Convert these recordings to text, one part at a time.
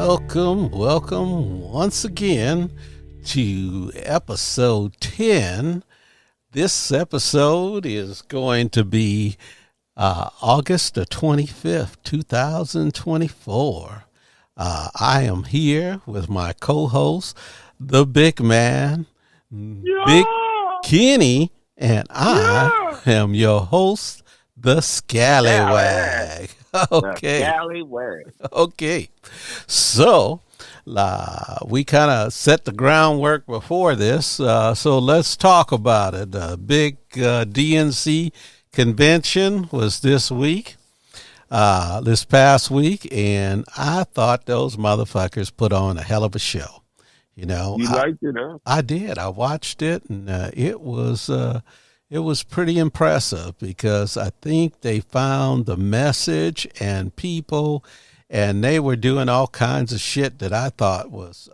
Welcome once again to episode 10. This episode is going to be August the 25th, 2024. I am here with my co-host, the big man, Big Kenny, and I am your host, the Scalwag. Okay. Scalwag. Okay. So, we kind of set the groundwork before this. So let's talk about it. The big DNC convention was this past week, and I thought those motherfuckers put on a hell of a show. You know, liked it, huh? I did. I watched it, and it was pretty impressive because I think they found the message and people, and they were doing all kinds of shit that I thought was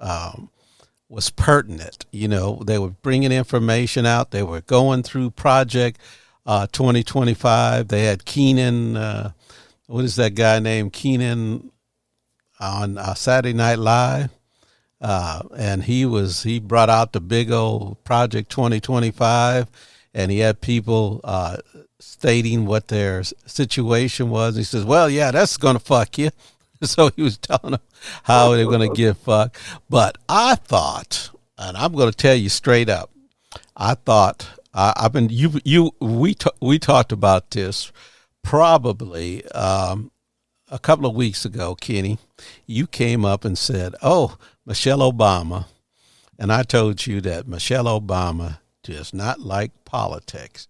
pertinent. You know, they were bringing information out. They were going through Project 2025. They had Keenan, what is that guy named Keenan on Saturday Night Live? And he brought out the big old Project 2025, and he had people stating what their situation was. He says, well, yeah, that's going to fuck you. So he was telling them how they're going to get fucked. But I thought, and I'm going to tell you straight up, I thought, we talked about this probably a couple of weeks ago, Kenny. You came up and said, oh, Michelle Obama, and I told you that Michelle Obama does not like politics.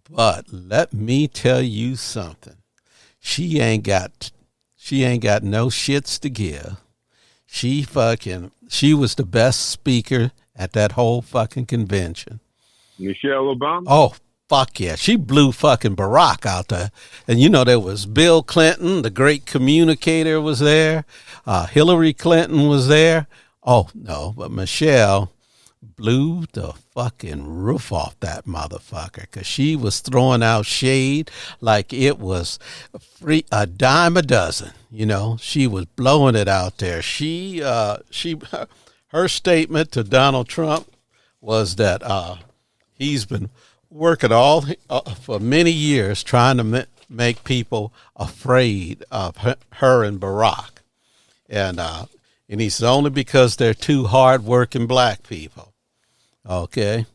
But let me tell you something. She ain't got no shits to give. She was the best speaker at that whole fucking convention. Michelle Obama? Oh, fuck yeah. She blew fucking Barack out there. And you know, there was Bill Clinton, the great communicator, was there. Hillary Clinton was there. Oh, no, but Michelle blew the fucking roof off that motherfucker because she was throwing out shade like it was a dime a dozen. You know, she was blowing it out there. Her statement to Donald Trump was that he's been working for many years trying to make people afraid of her and Barack. And he's only because they're two hard-working black people. Okay.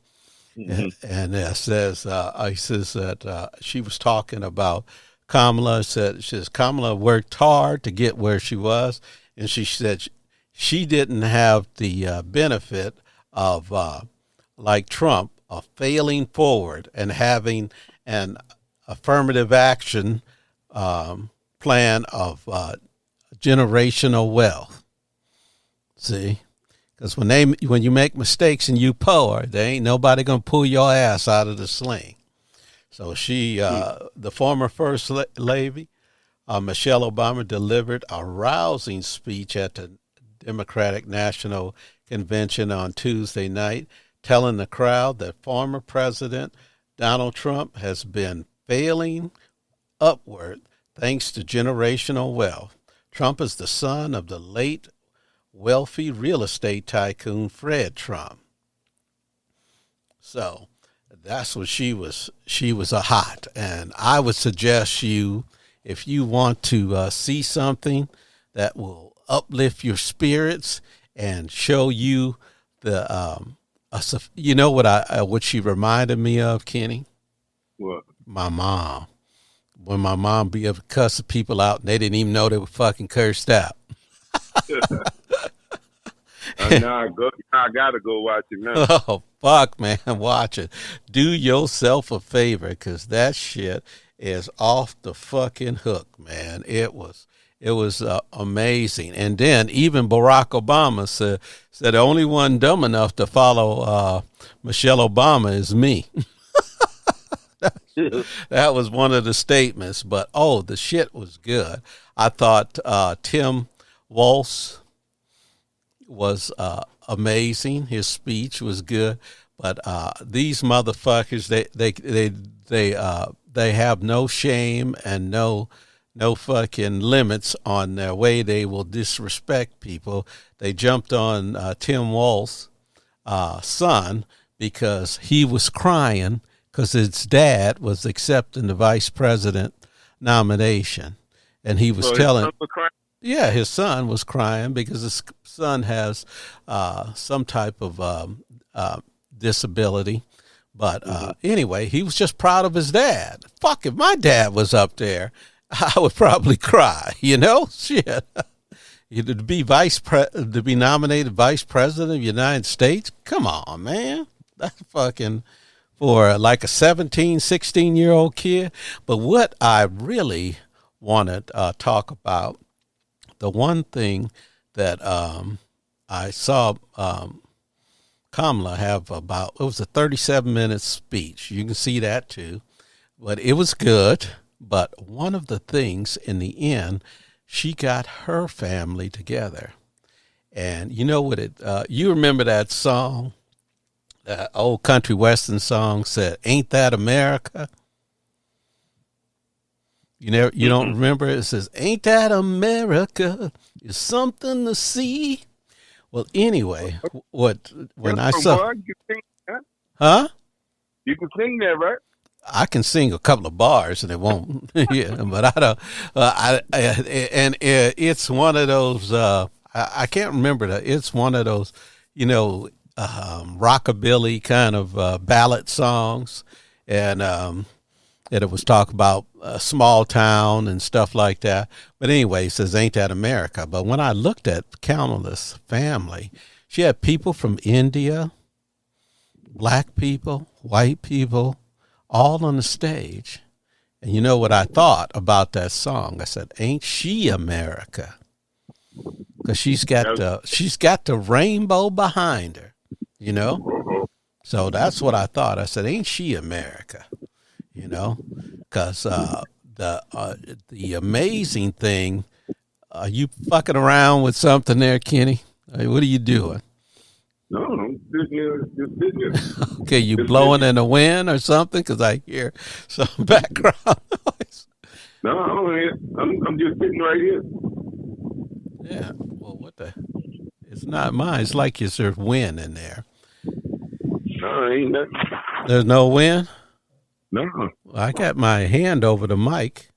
Mm-hmm. And it says, he says that she was talking about Kamala. She says Kamala worked hard to get where she was. And she said she didn't have the benefit of, like Trump, of failing forward and having an affirmative action plan of generational wealth. See? Because when you make mistakes and you poor, there ain't nobody going to pull your ass out of the sling. So the former First Lady, Michelle Obama, delivered a rousing speech at the Democratic National Convention on Tuesday night, telling the crowd that former President Donald Trump has been failing upward thanks to generational wealth. Trump is the son of the late wealthy real estate tycoon Fred Trump. So that's what she was a hot. And I would suggest you, if you want to see something that will uplift your spirits and show you the you know what she reminded me of, Kenny? What? My mom. When my mom be able to cuss people out and they didn't even know they were fucking cursed out. I gotta go watch it now. Oh, fuck, man. Watch it. Do yourself a favor, because that shit is off the fucking hook, man. It was amazing. And then even Barack Obama said the only one dumb enough to follow Michelle Obama is me. That was one of the statements. But, the shit was good. I thought Tim Walz was amazing. His speech was good. But these motherfuckers, they have no shame and no no fucking limits on their way they will disrespect people. They jumped on Tim Walz' son because he was crying because his dad was accepting the vice president nomination. And he was telling, yeah, his son was crying because his son has some type of disability. But anyway, he was just proud of his dad. Fuck, if my dad was up there, I would probably cry, you know? Shit. To be nominated vice president of the United States? Come on, man. That's fucking for like a 17, 16-year-old kid. But what I really want to talk about, the one thing that I saw Kamala have it was a 37-minute speech. You can see that too. But it was good. But one of the things in the end, she got her family together. And you know what you remember that song, that old country western song said, "Ain't That America?" You don't remember it? It says, "Ain't that America? It's something to see." Well, anyway, when I saw, you can sing that. Huh? You can sing that, right? I can sing a couple of bars and it won't, yeah, but I don't. It's one of those. I can't remember that. It's one of those, rockabilly kind of ballad songs, and it was talk about a small town and stuff like that. But anyway, it says, "Ain't that America?" But when I looked at Kamala's family, she had people from India, black people, white people, all on the stage. And you know what I thought about that song? I said, "Ain't she America?" Because she's got the rainbow behind her, you know. So that's what I thought. I said, "Ain't she America?" You know, because the amazing thing, are you fucking around with something there, Kenny? What are you doing? No, just business. Okay, you blowing in the wind or something? Because I hear some background noise. No, I'm just sitting right here. Yeah. Well, it's not mine. It's like there's wind in there. No, ain't nothing. There's no wind? No. I got my hand over the mic,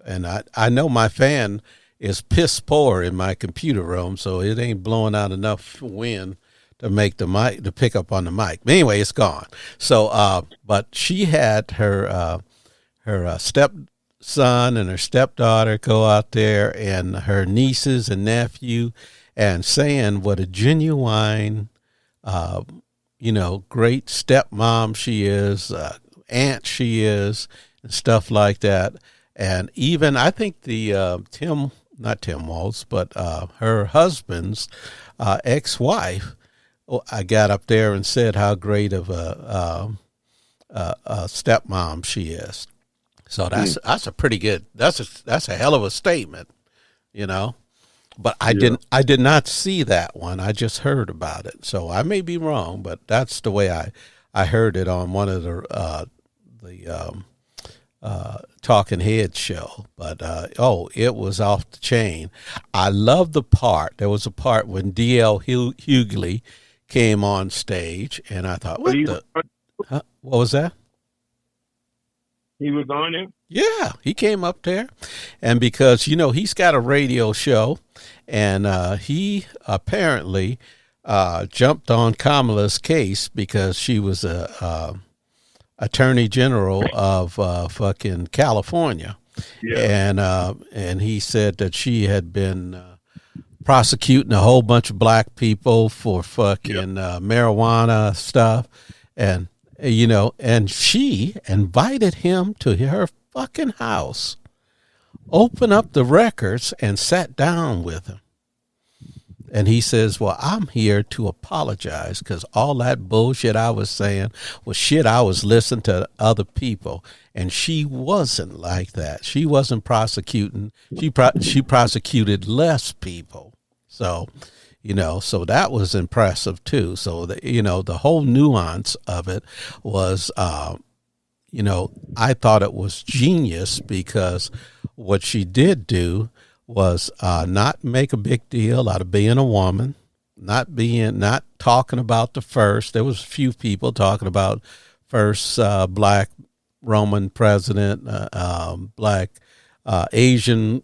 and I know my fan is piss poor in my computer room, so it ain't blowing out enough wind to make the mic, to pick up on the mic. But anyway, it's gone. So, but she had her stepson and her stepdaughter go out there, and her nieces and nephew, and saying what a genuine, great stepmom she is, aunt she is, and stuff like that. And even I think not Tim Walz, but her husband's ex-wife, I got up there and said how great of a stepmom she is. So that's a pretty good. That's a hell of a statement, you know. But I did not see that one. I just heard about it. So I may be wrong, but that's the way I heard it on one of the Talking Head show. But it was off the chain. I love the part. There was a part when DL Hughley came on stage, and I thought, what was that? He was on it? Yeah, he came up there. And because, he's got a radio show, and he apparently jumped on Kamala's case because she was a attorney general of fucking California. Yeah. And he said that she had been prosecuting a whole bunch of black people for fucking marijuana stuff. And, and she invited him to her fucking house, opened up the records, and sat down with him. And he says, "Well, I'm here to apologize because all that bullshit I was saying was shit I was listening to other people." And she wasn't like that. She wasn't prosecuting. She prosecuted less people. So, so that was impressive too. So, the whole nuance of it was, I thought it was genius because what she did do was not make a big deal out of being a woman, not talking about the first. There was a few people talking about first black Roman president, black Asian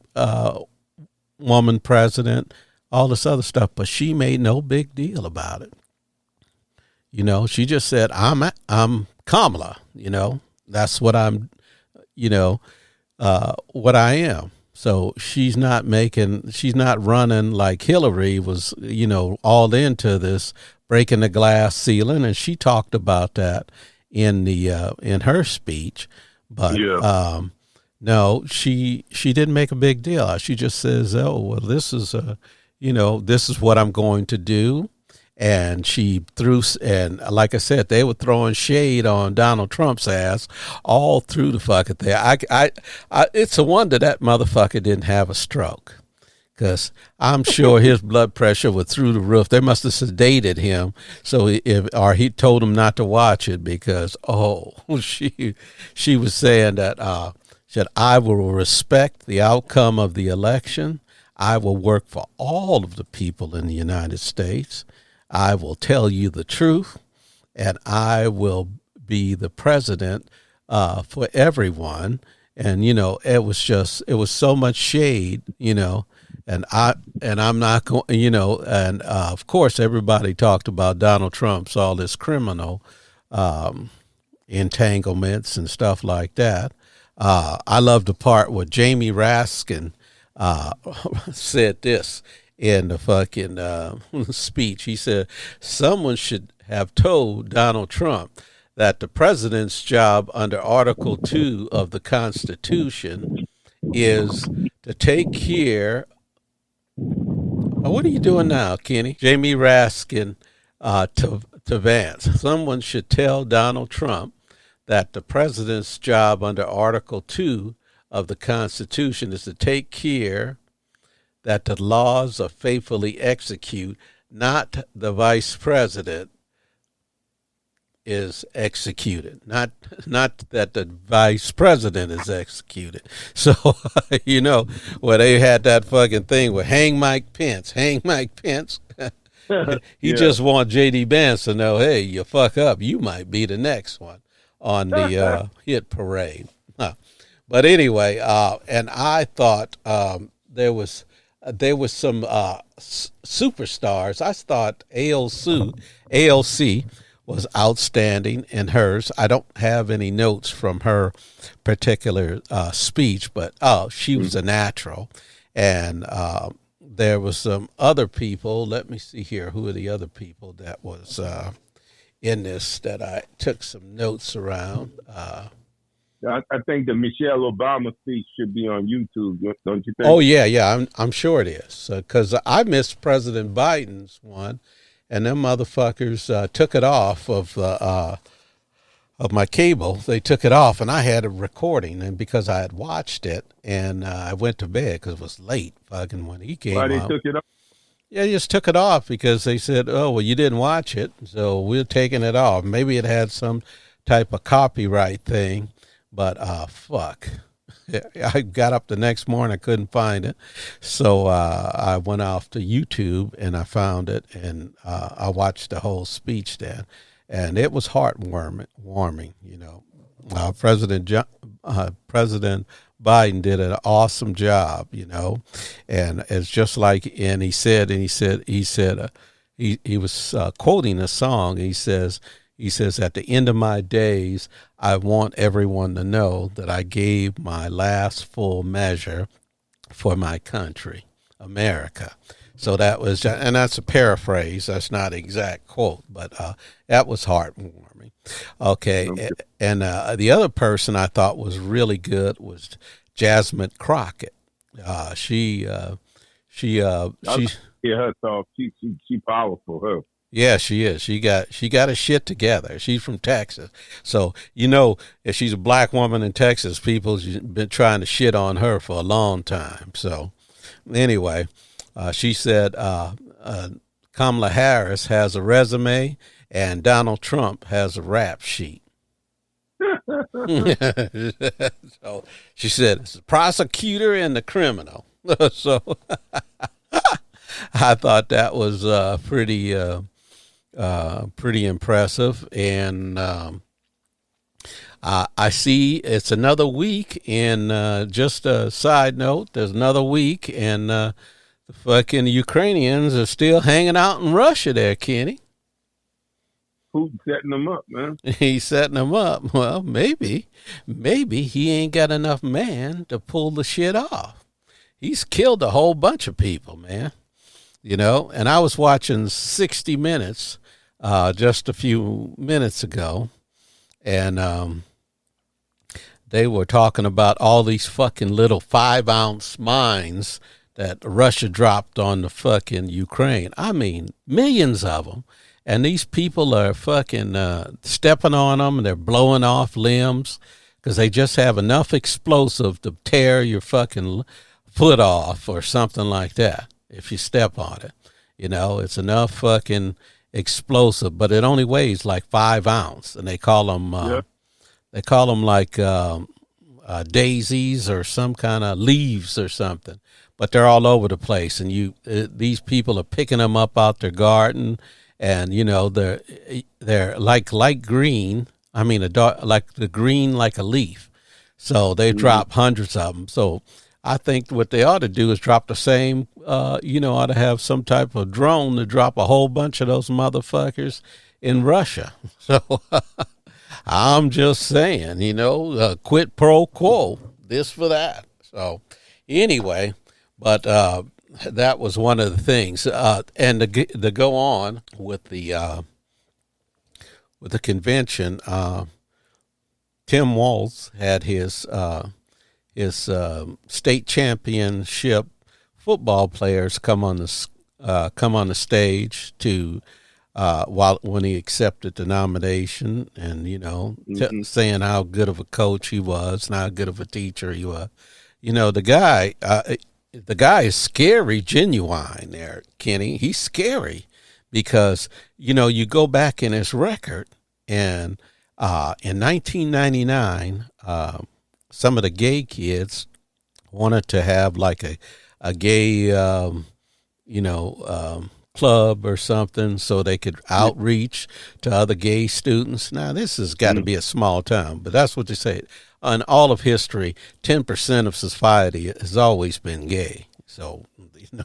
woman president, all this other stuff, but she made no big deal about it. She just said, I'm Kamala, that's what I'm, what I am. So she's not running like Hillary was, all into this breaking the glass ceiling. And she talked about that in her speech, but, no, she didn't make a big deal. She just says, oh, well, this is what I'm going to do. And she threw, and like I said, they were throwing shade on Donald Trump's ass all through the fucking thing. It's a wonder that motherfucker didn't have a stroke, because I'm sure his blood pressure was through the roof. They must have sedated him, or he told him not to watch it because she was saying that said, I will respect the outcome of the election. I will work for all of the people in the United States. I will tell you the truth, and I will be the president for everyone. And it was so much shade, and I'm not going, and of course everybody talked about Donald Trump's all this criminal entanglements and stuff like that. I love the part where Jamie Raskin said this in the fucking speech. He said, someone should have told Donald Trump that the president's job under Article 2 of the Constitution is to take care. Oh, what are you doing now, Kenny? Jamie Raskin to Vance. Someone should tell Donald Trump that the president's job under Article 2 of the Constitution is to take care that the laws are faithfully executed, not the vice president is executed, not that the vice president is executed. So, where they had that fucking thing with hang Mike Pence. He just want J.D. Vance to know, hey, you fuck up, you might be the next one on the hit parade. But anyway, and I thought there was some superstars. I thought ALC was outstanding in hers. I don't have any notes from her particular speech, but she was a natural. And there was some other people. Let me see here. Who are the other people that was in this that I took some notes around? I think the Michelle Obama speech should be on YouTube, don't you think? Oh yeah, I'm sure it is, because I missed President Biden's one, and them motherfuckers took it off of my cable. They took it off, and I had a recording, and because I had watched it, and I went to bed because it was late, fucking when he came out. Why they took it off? Yeah, they just took it off because they said, oh, well, you didn't watch it, so we're taking it off. Maybe it had some type of copyright thing. But fuck, I got up the next morning, I couldn't find it. So I went off to YouTube and I found it, and I watched the whole speech then. And it was heartwarming. President Biden did an awesome job, and it's just like, and he was quoting a song. He says, at the end of my days, I want everyone to know that I gave my last full measure for my country, America. So that was, and that's a paraphrase. That's not an exact quote, but that was heartwarming. Okay. And the other person I thought was really good was Jasmine Crockett. She her talk. She powerful, her. Yeah, she is. She got her shit together. She's from Texas. So, if she's a black woman in Texas, people's been trying to shit on her for a long time. So anyway, she said Kamala Harris has a resume and Donald Trump has a rap sheet. So she said it's the prosecutor and the criminal. So I thought that was pretty impressive. And I see it's another week. And just a side note, there's another week, and the fucking Ukrainians are still hanging out in Russia there, Kenny. Who's setting them up, man? He's setting them up. Well, maybe he ain't got enough man to pull the shit off. He's killed a whole bunch of people, man. You know, and I was watching 60 Minutes just a few minutes ago, and they were talking about all these fucking little 5-ounce mines that Russia dropped on the fucking Ukraine. I mean, millions of them. And these people are fucking stepping on them, and they're blowing off limbs because they just have enough explosive to tear your fucking foot off or something like that if you step on it. You know, it's enough fucking explosive, but it only weighs like 5 ounces, and they call them like daisies or some kind of leaves or something. But they're all over the place, and these people are picking them up out their garden. And you know they're like light green. I mean, like the green like a leaf. So they drop hundreds of them. So I think what they ought to do is drop the same. Ought to have some type of drone to drop a whole bunch of those motherfuckers in Russia. So I'm just saying, quid pro quo, this for that. So anyway, but. That was one of the things, and to go on with the convention. Tim Walz had his state championship football players come on the stage to when he accepted the nomination, and saying how good of a coach he was and how good of a teacher he was. The guy is scary, genuine there, Kenny. He's scary because, you go back in his record, and in 1999, some of the gay kids wanted to have like a gay, club or something so they could outreach to other gay students. Now, this has got to be a small town, but that's what they say. In all of history, 10% of society has always been gay. So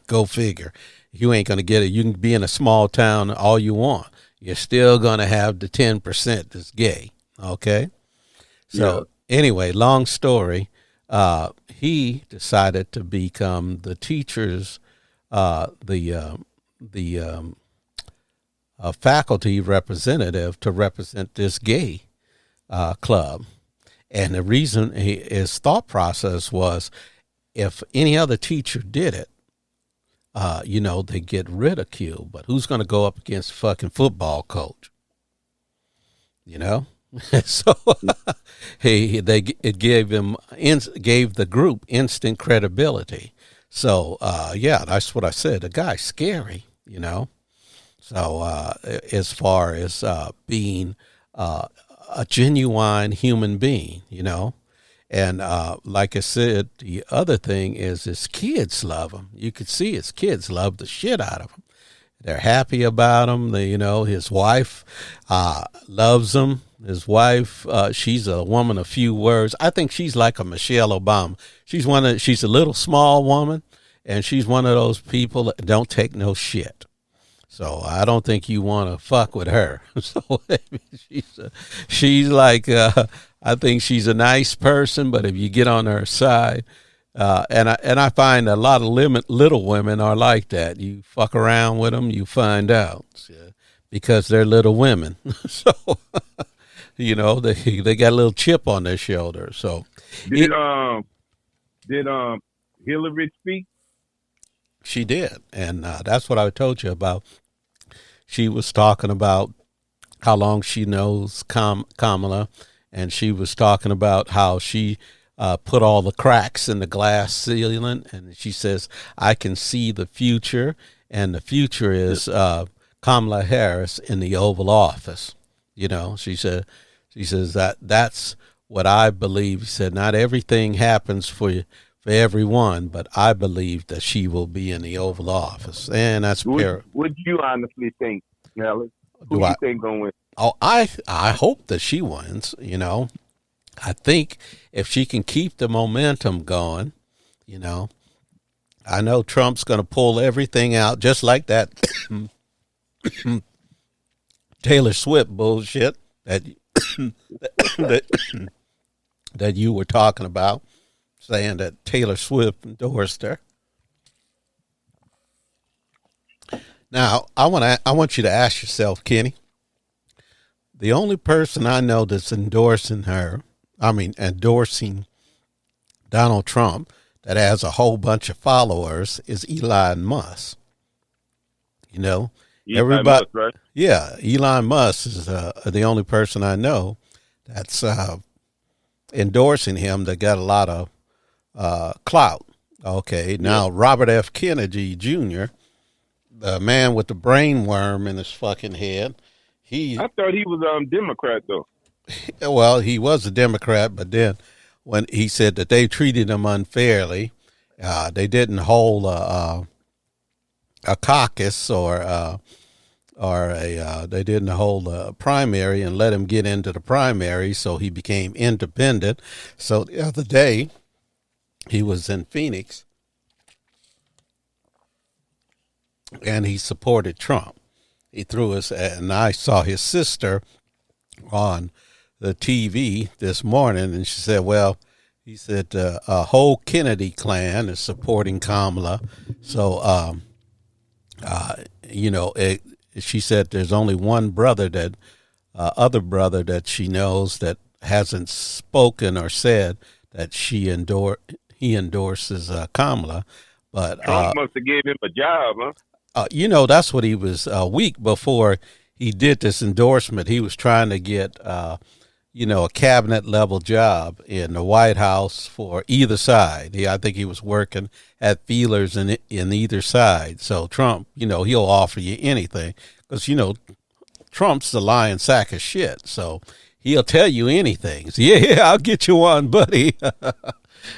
go figure. You ain't going to get it. You can be in a small town all you want. You're still going to have the 10% that's gay. Okay? So anyway, long story, he decided to become the teacher's, faculty representative to represent this gay club. And the reason his thought process was, if any other teacher did it, they get ridiculed. But who's going to go up against a fucking football coach? So it gave the group instant credibility. So that's what I said. The guy's scary. So as far as being a genuine human being, and like I said, the other thing is his kids love him. You could see his kids love the shit out of him. They're happy about him. His wife loves him. His wife, she's a woman of few words. I think she's like a Michelle Obama. She's a little small woman, and she's one of those people that don't take no shit. So I don't think you want to fuck with her. So she's like, I think she's a nice person, but if you get on her side, and I find a lot of little women are like that. You fuck around with them, you find out, because they're little women. So they got a little chip on their shoulder. So did Hillary speak? She did, and that's what I told you about. She was talking about how long she knows Kamala, and she was talking about how she put all the cracks in the glass ceiling, and she says, I can see the future, and the future is Kamala Harris in the Oval Office. She said, She says that's what I believe. He said, not everything happens for everyone, but I believe that she will be in the Oval Office. And that's What do you honestly think, Nelly? Who do you think gonna win? Oh, I hope that she wins. You know, I think if she can keep the momentum going, you know, I know Trump's going to pull everything out just like that Taylor Swift bullshit that that you were talking about, saying that Taylor Swift endorsed her. Now, I want you to ask yourself, Kenny, the only person I know that's endorsing Donald Trump, that has a whole bunch of followers, is Elon Musk. You know, everybody, Musk, right? Yeah, Elon Musk is the only person I know that's endorsing him that got a lot of clout. Okay, now Robert F. Kennedy Jr., the man with the brain worm in his fucking head, I thought he was Democrat though. Well, he was a Democrat, but then when he said that they treated him unfairly, they didn't hold a caucus or they didn't hold a primary and let him get into the primary, so he became independent. So the other day, he was in Phoenix, and he supported Trump. He threw us, and I saw his sister on the TV this morning, and she said, well, he said a whole Kennedy clan is supporting Kamala. So, she said there's only one brother other brother that she knows that hasn't spoken or said that he endorses Kamala. But Trump must have gave him a job, huh? That's what he was a week before he did this endorsement. He was trying to get, a cabinet level job in the White House for either side. I think he was working at feelers in either side. So Trump, he'll offer you anything because, Trump's the lying sack of shit. So he'll tell you anything. So, yeah, I'll get you one, buddy.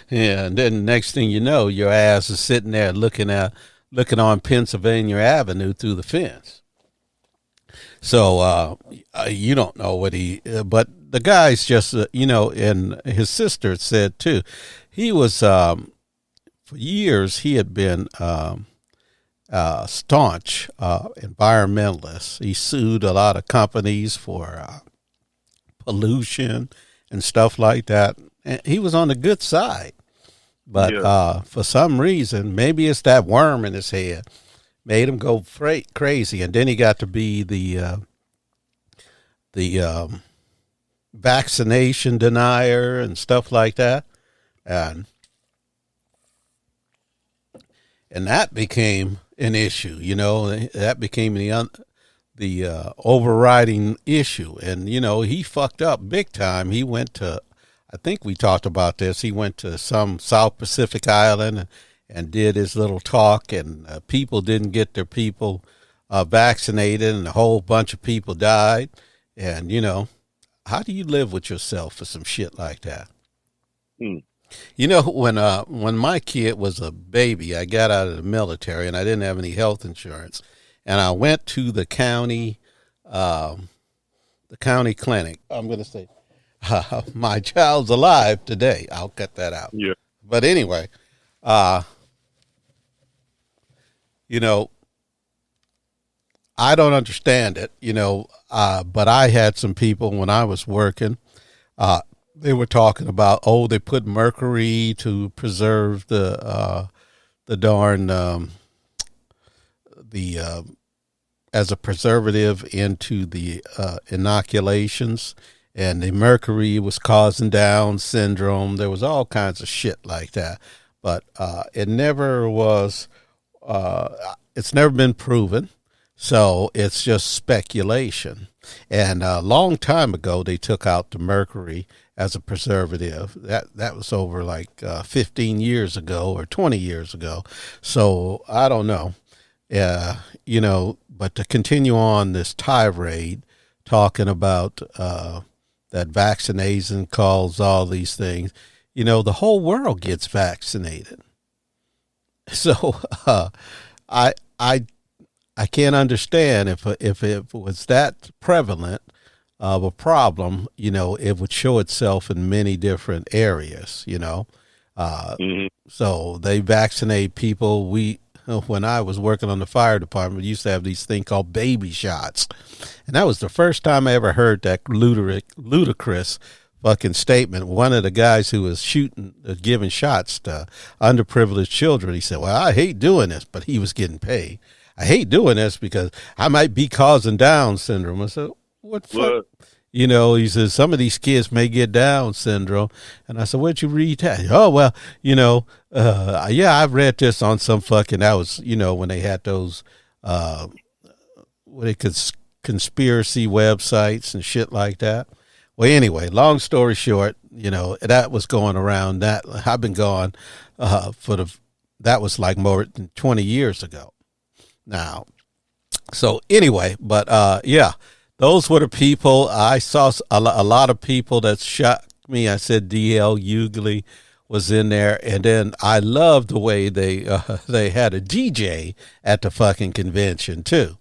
Yeah, and then next thing you know, your ass is sitting there looking on Pennsylvania Avenue through the fence. So you don't know what but the guy's just, and his sister said too, he was, for years, he had been staunch environmentalist. He sued a lot of companies for pollution and stuff like that. And he was on the good side. But for some reason, maybe it's that worm in his head, made him go crazy. And then he got to be the vaccination denier and stuff like that. And that became an issue, that became the overriding issue. And, he fucked up big time. He went to, I think we talked about this. He went to some South Pacific island and did his little talk, and people didn't get their people vaccinated, and a whole bunch of people died. And, how do you live with yourself for some shit like that? When my kid was a baby, I got out of the military and I didn't have any health insurance, and I went to the county clinic. I'm going to say, my child's alive today. I'll cut that out. Yeah. But anyway, I don't understand it, but I had some people when I was working, they were talking about, they put mercury to preserve the darn, as a preservative into the inoculations. And the mercury was causing Down syndrome. There was all kinds of shit like that. But it never was, it's never been proven. So it's just speculation. And a long time ago, they took out the mercury as a preservative. That was over like 15 years ago or 20 years ago. So I don't know. But to continue on this tirade talking about that vaccination calls all these things. You know, the whole world gets vaccinated. So I can't understand if it was that prevalent of a problem, you know, it would show itself in many different areas, you know. So they vaccinate people. When I was working on the fire department, we used to have these things called baby shots. And that was the first time I ever heard that ludicrous fucking statement. One of the guys who was giving shots to underprivileged children, he said, well, I hate doing this, but he was getting paid. I hate doing this because I might be causing Down syndrome. I said, what the fuck? You know, he says, some of these kids may get Down syndrome. And I said, where'd you read that? Oh, well, you know, yeah, I read this on some fucking, that was, you know, when they had those, conspiracy websites and shit like that. Well, anyway, long story short, you know, that was going around. That I've been gone that was like more than 20 years ago now. So anyway, but yeah, those were the people. I saw a lot of people that shocked me. I said DL Hughley was in there, and then I loved the way they had a DJ at the fucking convention too.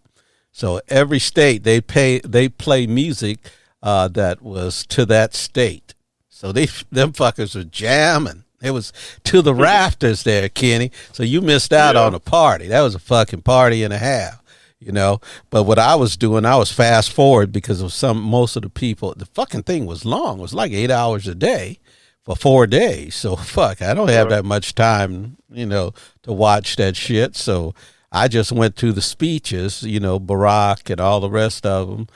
So every state they play music that was to that state. So them fuckers were jamming. It was to the rafters there, Kenny. So you missed out on a party. That was a fucking party and a half, you know. But what I was doing, I was fast forward because of most of the people. The fucking thing was long. It was like 8 hours a day for 4 days. So fuck, I don't have that much time, you know, to watch that shit. So I just went through the speeches, you know, Barack and all the rest of them.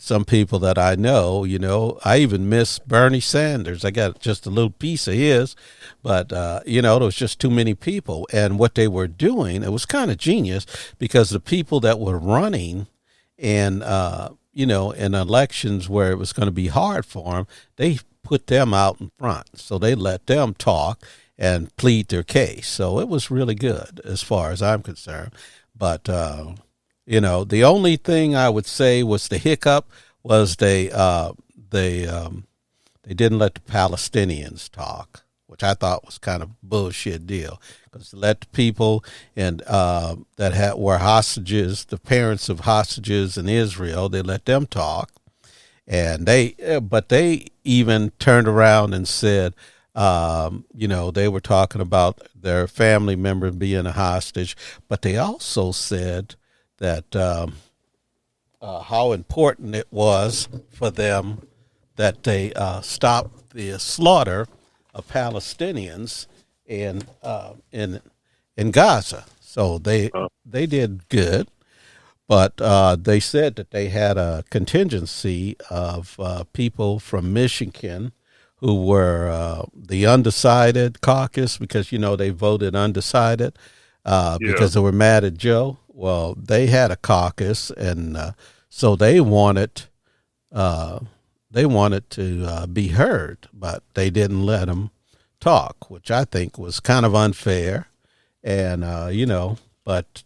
Some people that I know, you know, I even miss Bernie Sanders. I got just a little piece of his, but, you know, there was just too many people. And what they were doing, it was kind of genius because the people that were running and, you know, in elections where it was going to be hard for them, they put them out in front. So they let them talk and plead their case. So it was really good as far as I'm concerned. But, you know, the only thing I would say was the hiccup was they didn't let the Palestinians talk, which I thought was kind of bullshit deal. Because to let the people that were hostages, the parents of hostages in Israel, they let them talk, and but they even turned around and said, you know, they were talking about their family member being a hostage, but they also said that how important it was for them that they stopped the slaughter of Palestinians in Gaza. So they did good, but they said that they had a contingency of people from Michigan who were the undecided caucus because, you know, they voted undecided because they were mad at Joe. Well, they had a caucus, and so they wanted to be heard, but they didn't let them talk, which I think was kind of unfair. And you know, but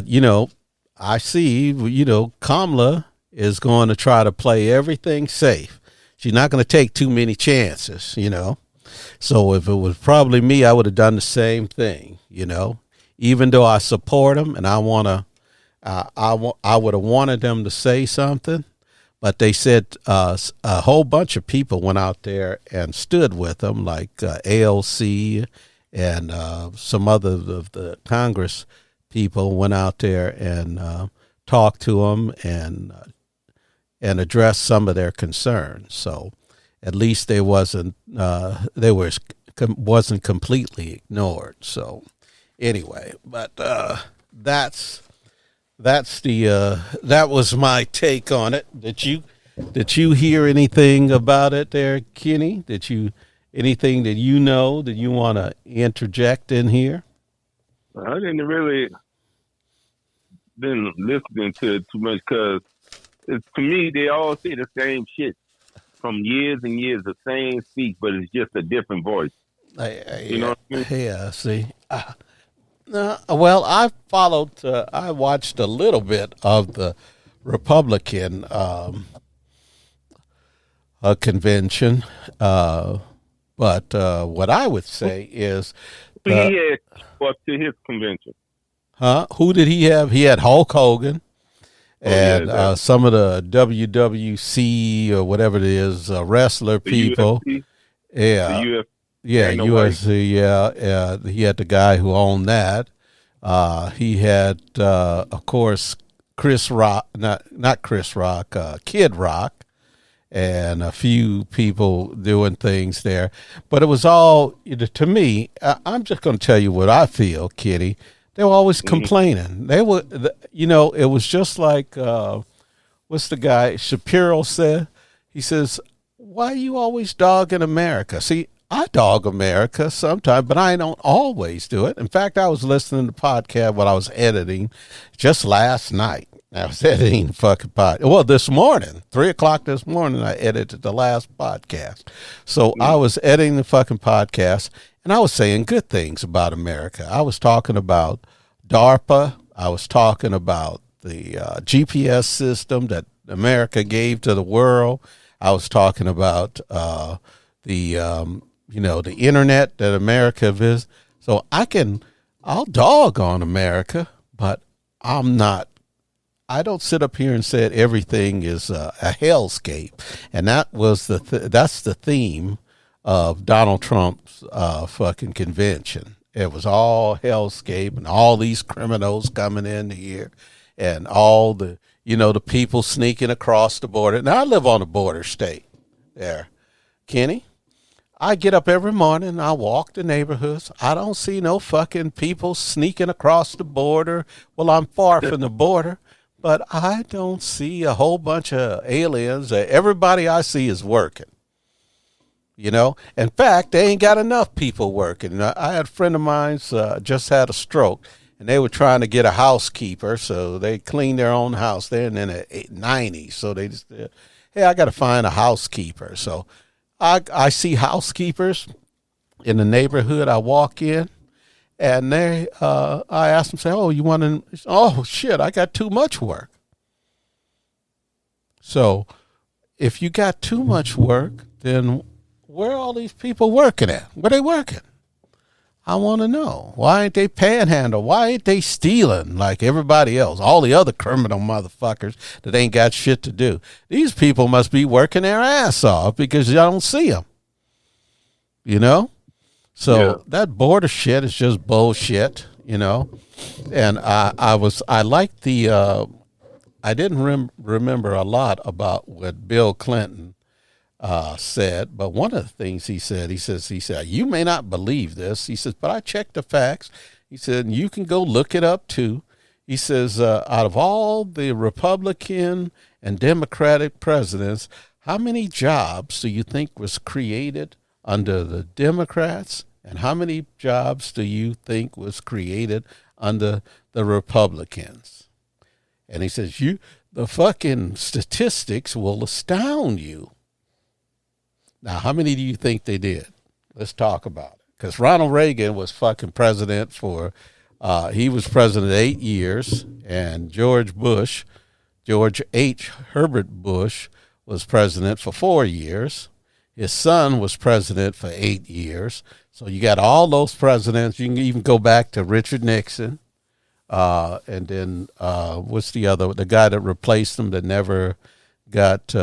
you know, I see, you know, Kamala is going to try to play everything safe. She's not going to take too many chances, you know. So if it was probably me, I would have done the same thing, you know. Even though I support them and I would have wanted them to say something, but they said a whole bunch of people went out there and stood with them, like ALC and some other of the Congress people went out there and talked to them and addressed some of their concerns. So at least wasn't completely ignored. So. Anyway, but that was my take on it. Did you hear anything about it there, Kenny? Anything that you know that you want to interject in here? I didn't really been listening to it too much because to me they all say the same shit from years and years, the same speech, but it's just a different voice. You know what I mean? Yeah. See. Well, I watched a little bit of the Republican convention. But what I would say is, Who he had up to his convention? Who did he have? He had Hulk Hogan and yeah, some of the WWC or whatever it is, wrestler people. UFC? Yeah. The UFC. Yeah, UFC. Yeah, he had the guy who owned that. He had, of course, Chris Rock, not Chris Rock, Kid Rock, and a few people doing things there. But it was all, to me, I'm just going to tell you what I feel, Kitty. They were always complaining. They were, it was just like, what's the guy Shapiro said? He says, why are you always dogging America? See, I dog America sometimes, but I don't always do it. In fact, I was listening to the podcast when I was editing just last night. I was editing the fucking podcast. Well, this morning, 3:00 this morning, I edited the last podcast. So I was editing the fucking podcast, and I was saying good things about America. I was talking about DARPA. I was talking about the GPS system that America gave to the world. I was talking about the internet that America is. So I'll dog on America, but I don't sit up here and say everything is a hellscape. And that was that's the theme of Donald Trump's fucking convention. It was all hellscape and all these criminals coming in here and all the people sneaking across the border. Now I live on a border state there, Kenny. I get up every morning, I walk the neighborhoods. I don't see no fucking people sneaking across the border. Well, I'm far from the border, but I don't see a whole bunch of aliens. Everybody I see is working. In fact, they ain't got enough people working. I had a friend of mine just had a stroke, and they were trying to get a housekeeper, so they cleaned their own house. They're in the 90s, so they just, hey, I got to find a housekeeper. So I see housekeepers in the neighborhood I walk in, and I ask them, say, oh, you want to, oh, shit, I got too much work. So if you got too much work, then where are all these people working at? Where they working? I want to know. Why ain't they panhandle? Why ain't they stealing like everybody else? All the other criminal motherfuckers that ain't got shit to do. These people must be working their ass off because y'all don't see them. So that border shit is just bullshit, And I liked the, I didn't remember a lot about what Bill Clinton said, but one of the things he said, you may not believe this. He says, but I checked the facts. He said, you can go look it up too. He says, out of all the Republican and Democratic presidents, how many jobs do you think was created under the Democrats? And how many jobs do you think was created under the Republicans? And he says, the fucking statistics will astound you. Now, how many do you think they did? Let's talk about it. Because Ronald Reagan was fucking president he was president 8 years, and George H. Herbert Bush was president for 4 years. His son was president for 8 years. So you got all those presidents. You can even go back to Richard Nixon. And then what's the guy that replaced him that never got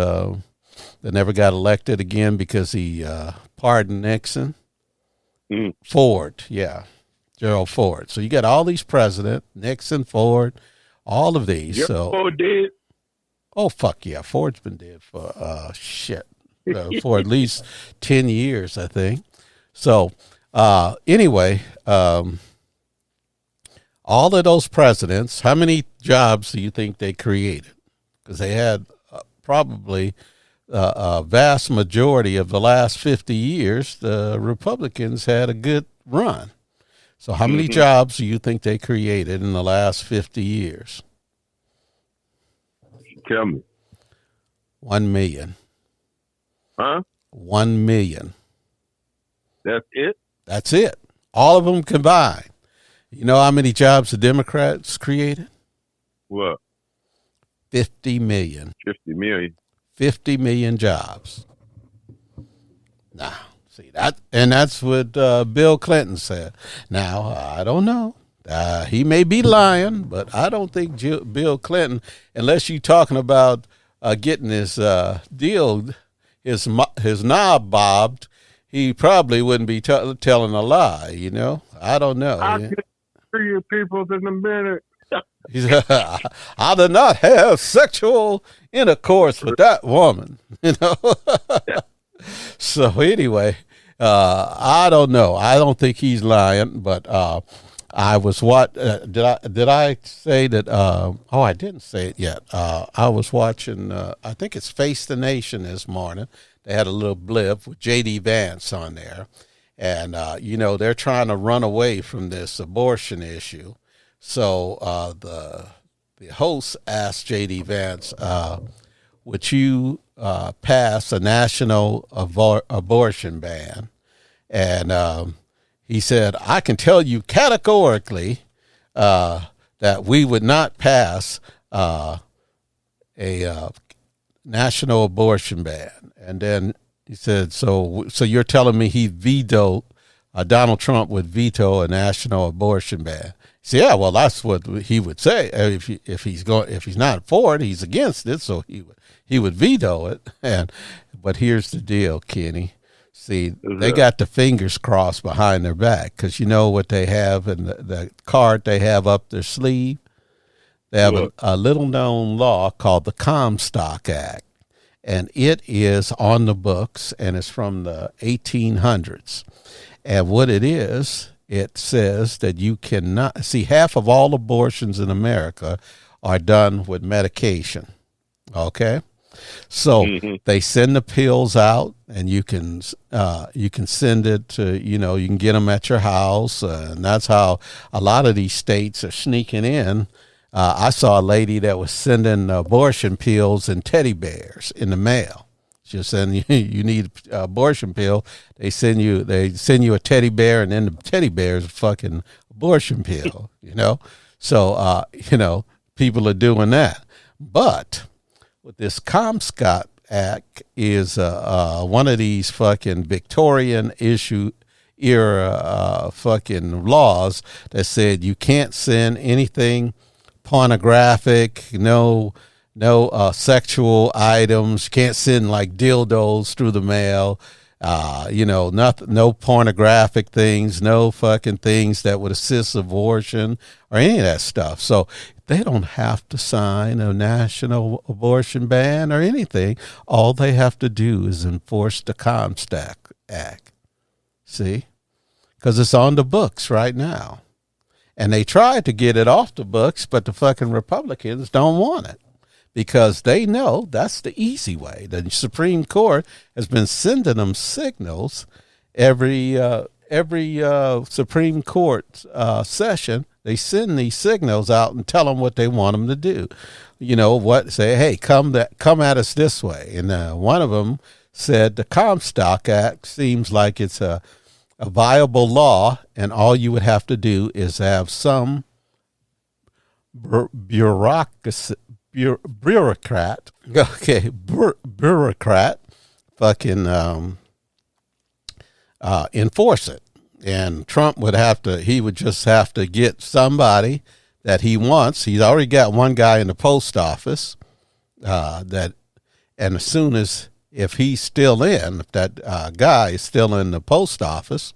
elected again because he pardoned Nixon? Ford, yeah. Gerald Ford. So you got all these presidents, Nixon, Ford, all of these. Yep, so Ford dead? Oh, fuck yeah. Ford's been dead for for at least 10 years, I think. So anyway, all of those presidents, how many jobs do you think they created? Because they had probably a vast majority of the last 50 years, the Republicans had a good run. So how many jobs do you think they created in the last 50 years? Tell me. 1 million. Huh? 1 million. That's it? That's it. All of them combined. You know how many jobs the Democrats created? What? 50 million. 50 million. 50 million jobs. Nah, see that, and that's what Bill Clinton said. Now I don't know. He may be lying, but I don't think Bill Clinton, unless you're talking about getting his deal, his knob bobbed, he probably wouldn't be telling a lie. You know, I don't know. I can hear you people in a minute. He said, I did not have sexual intercourse with that woman. You know. So anyway, I don't know. I don't think he's lying, but I was did I say that? I didn't say it yet. I was watching. I think it's Face the Nation this morning. They had a little blip with J.D. Vance on there, and they're trying to run away from this abortion issue. So the host asked J.D. Vance, "Would you pass a national abortion ban?" And he said, "I can tell you categorically that we would not pass a national abortion ban." And then he said, "So you're telling me he vetoed Donald Trump would veto a national abortion ban?" He said, "Yeah, well, that's what he would say if he's not for it, he's against it, so he would veto it." But here's the deal, Kenny. See, they got the fingers crossed behind their back because you know what they have in the card they have up their sleeve? They have a little-known law called the Comstock Act, and it is on the books, and it's from the 1800s. And what it is, it says that you cannot – see, half of all abortions in America are done with medication, okay? So they send the pills out, and you can send it to, you can get them at your house, and that's how a lot of these states are sneaking in. I saw a lady that was sending abortion pills and teddy bears in the mail. She said, "You need an abortion pill." They send you a teddy bear, and then the teddy bear is a fucking abortion pill. So people are doing that, but with this Comstock Act is one of these fucking Victorian era fucking laws that said you can't send anything pornographic, no sexual items. You can't send like dildos through the mail. Nothing, no pornographic things, no fucking things that would assist abortion or any of that stuff. So they don't have to sign a national abortion ban or anything. All they have to do is enforce the Comstock Act. See? Because it's on the books right now. And they tried to get it off the books, but the fucking Republicans don't want it because they know that's the easy way. The Supreme Court has been sending them signals every Supreme Court session. They send these signals out and tell them what they want them to do. Say, hey, come at us this way. And one of them said the Comstock Act seems like it's a viable law, and all you would have to do is have some bureaucrat, fucking enforce it. And Trump would just have to get somebody that he wants. He's already got one guy in the post office and as soon as, if he's still in, if that guy is still in the post office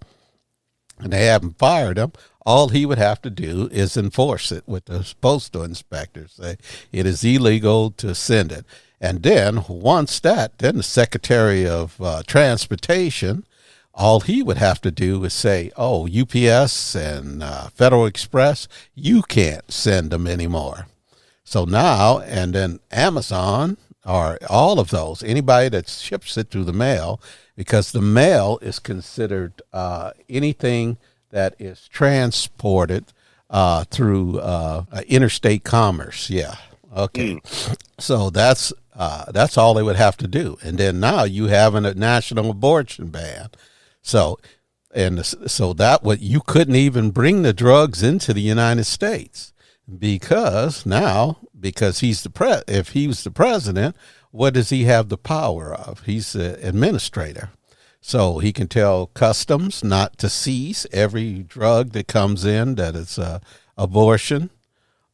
and they haven't fired him, all he would have to do is enforce it with the postal inspectors. Say it is illegal to send it. And then then the Secretary of Transportation, all he would have to do is say, "Oh, UPS and Federal Express, you can't send them anymore." So now, and then Amazon, or all of those, anybody that ships it through the mail, because the mail is considered anything that is transported through interstate commerce. Yeah. Okay. So that's all they would have to do. And then now you have a national abortion ban. So you couldn't even bring the drugs into the United States because he's if he was the president, what does he have the power of? He's the administrator. So he can tell customs not to seize every drug that comes in that is abortion,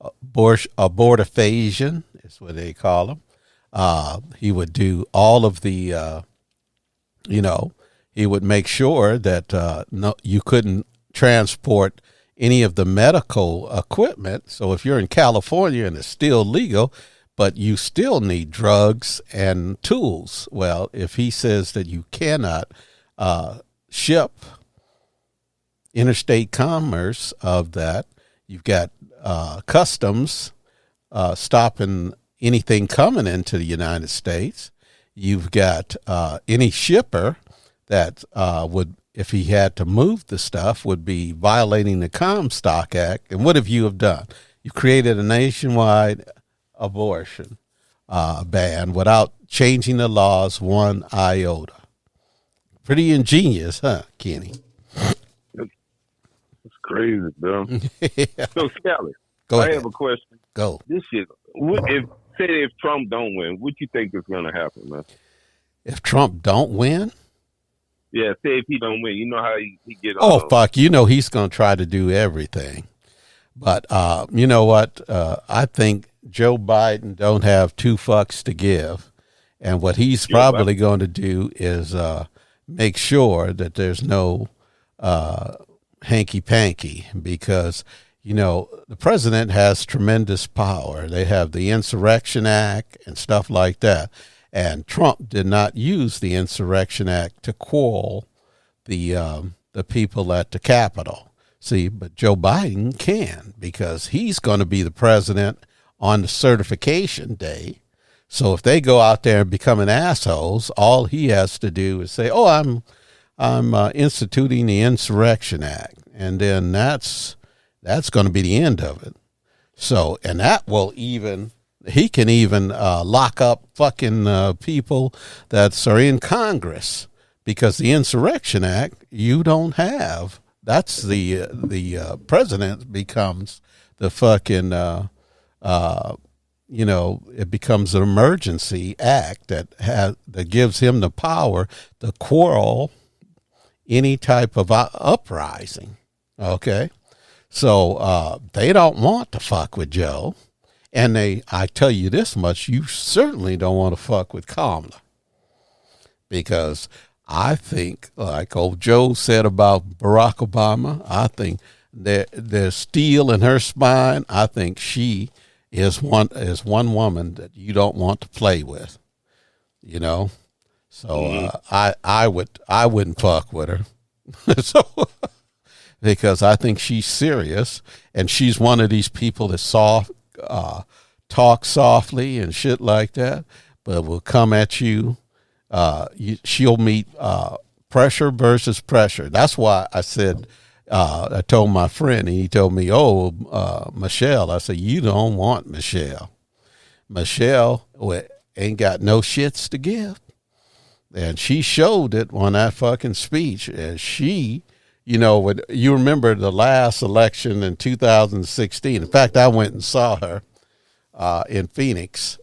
abortifacient is what they call them. He would do all of the, he would make sure that no, you couldn't transport any of the medical equipment. So if you're in California and it's still legal, but you still need drugs and tools. Well, if he says that you cannot ship interstate commerce of that, you've got customs stopping anything coming into the United States. You've got any shipper that would, if he had to move the stuff, would be violating the Comstock Act. And what have you have done? You created a nationwide abortion ban without changing the laws one iota. Pretty ingenious, huh, Kenny? It's crazy, bro. Yeah. So, Scally, Go ahead. I have a question. Go. This shit, if Trump don't win, what you think is going to happen, man? If Trump don't win? Yeah, say if he don't win, you know how he get on. Oh, fuck. You know he's going to try to do everything. But you know what? I think Joe Biden don't have two fucks to give. And what he's probably going to do is make sure that there's no hanky-panky because, you know, the president has tremendous power. They have the Insurrection Act and stuff like that. And Trump did not use the Insurrection Act to quell the people at the Capitol. See, but Joe Biden can because he's going to be the president on the certification day. So if they go out there and becoming assholes, all he has to do is say, "Oh, I'm instituting the Insurrection Act," and then that's going to be the end of it. So, and that will even. He can even lock up fucking people that are in Congress because the Insurrection Act you don't have. That's the president becomes the fucking it becomes an emergency act that gives him the power to quell any type of uprising. Okay, so they don't want to fuck with Joe. And I tell you this much, you certainly don't want to fuck with Kamala. Because I think, like old Joe said about Barack Obama, I think there's steel in her spine. I think she is one woman that you don't want to play with. You know? So I wouldn't fuck with her. So because I think she's serious and she's one of these people that's soft. Talk softly and shit like that, but will come at you. She'll meet pressure versus pressure. That's why I said, I told my friend, and he told me, Michelle. I said, you don't want Michelle. Michelle ain't got no shits to give. And she showed it on that fucking speech. And she, when you remember the last election in 2016. In fact, I went and saw her in Phoenix,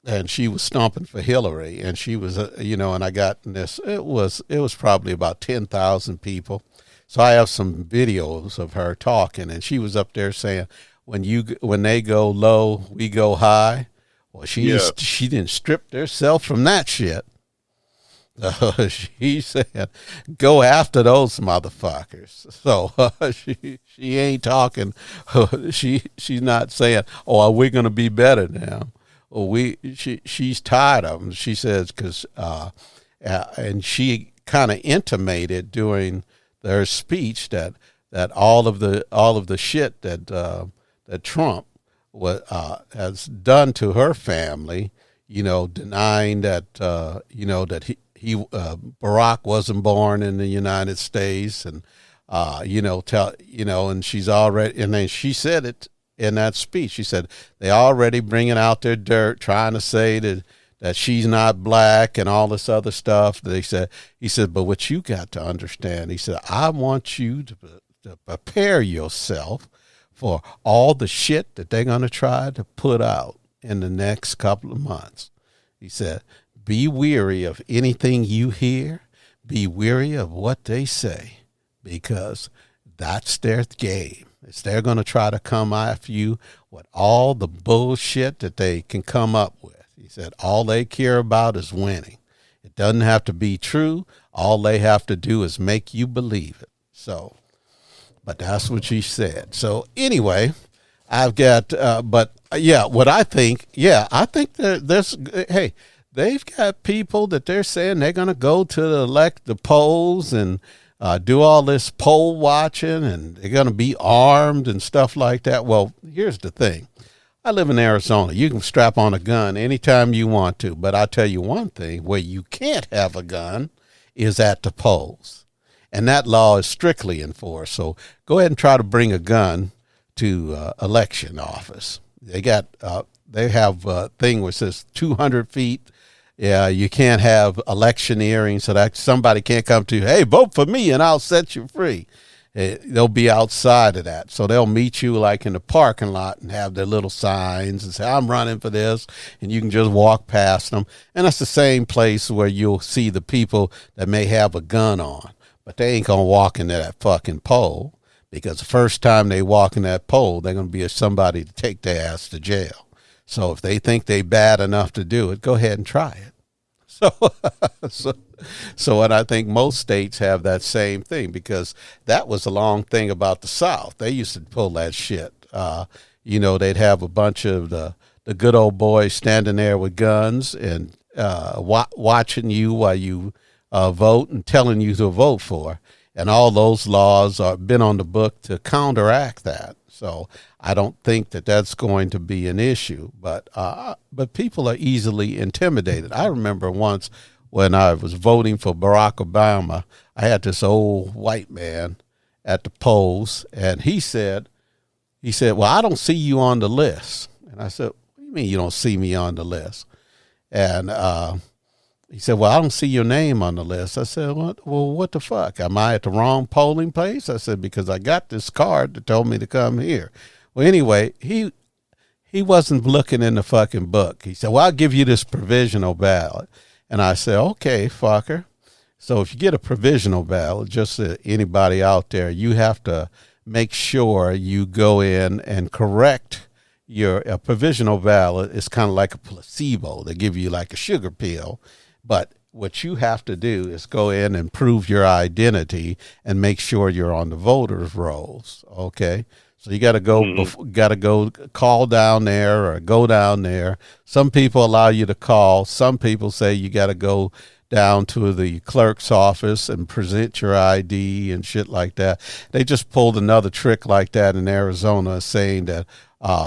and she was stomping for Hillary. And she was, and I got in this. It was probably about 10,000 people. So I have some videos of her talking, and she was up there saying, "When they go low, we go high." Well, she didn't strip herself from that shit. She said, "Go after those motherfuckers." So she ain't talking. She's not saying, "Oh, we're gonna be better now." She's tired of them. She says because and she kind of intimated during their speech that all of the shit that Trump has done to her family, denying that that he Barack wasn't born in the United States, and and she's already, and then she said it in that speech. She said they already bringing out their dirt, trying to say that she's not black and all this other stuff. He said, but what you got to understand, he said, I want you to prepare yourself for all the shit that they're going to try to put out in the next couple of months. He said, be weary of anything you hear. Be weary of what they say, because that's their game. They're going to try to come after you with all the bullshit that they can come up with. He said all they care about is winning. It doesn't have to be true. All they have to do is make you believe it. So, but that's what she said. So anyway, I've got, but yeah, what I think, I think there's, hey, they've got people that they're saying they're going to go to the polls and do all this poll watching, and they're going to be armed and stuff like that. Well, here's the thing. I live in Arizona. You can strap on a gun anytime you want to, but I'll tell you one thing, where you can't have a gun is at the polls. And that law is strictly enforced. So go ahead and try to bring a gun to election office. They have a thing where it says 200 feet. Yeah, you can't have electioneering, so that somebody can't come to you, hey, vote for me and I'll set you free. They'll be outside of that. So they'll meet you like in the parking lot and have their little signs and say, I'm running for this. And you can just walk past them. And that's the same place where you'll see the people that may have a gun on, but they ain't going to walk into that fucking poll, because the first time they walk in that poll, they're going to be somebody to take their ass to jail. So if they think they bad enough to do it, go ahead and try it. So, and I think most states have that same thing, because that was the long thing about the South. They used to pull that shit. They'd have a bunch of the good old boys standing there with guns and watching you while you vote and telling you to vote for. And all those laws are been on the book to counteract that. So I don't think that that's going to be an issue, but people are easily intimidated. I remember once when I was voting for Barack Obama, I had this old white man at the polls, and he said, well, I don't see you on the list. And I said, what do you mean you don't see me on the list? And he said, well, I don't see your name on the list. I said, what the fuck? Am I at the wrong polling place? I said, because I got this card that told me to come here. Well, anyway, he wasn't looking in the fucking book. He said, well, I'll give you this provisional ballot. And I said, okay, fucker. So if you get a provisional ballot, just anybody out there, you have to make sure you go in and correct a provisional ballot. Is kind of like a placebo. They give you like a sugar pill. But what you have to do is go in and prove your identity and make sure you're on the voters' rolls. Okay. So you got to go, call down there or go down there. Some people allow you to call. Some people say you got to go down to the clerk's office and present your ID and shit like that. They just pulled another trick like that in Arizona, saying that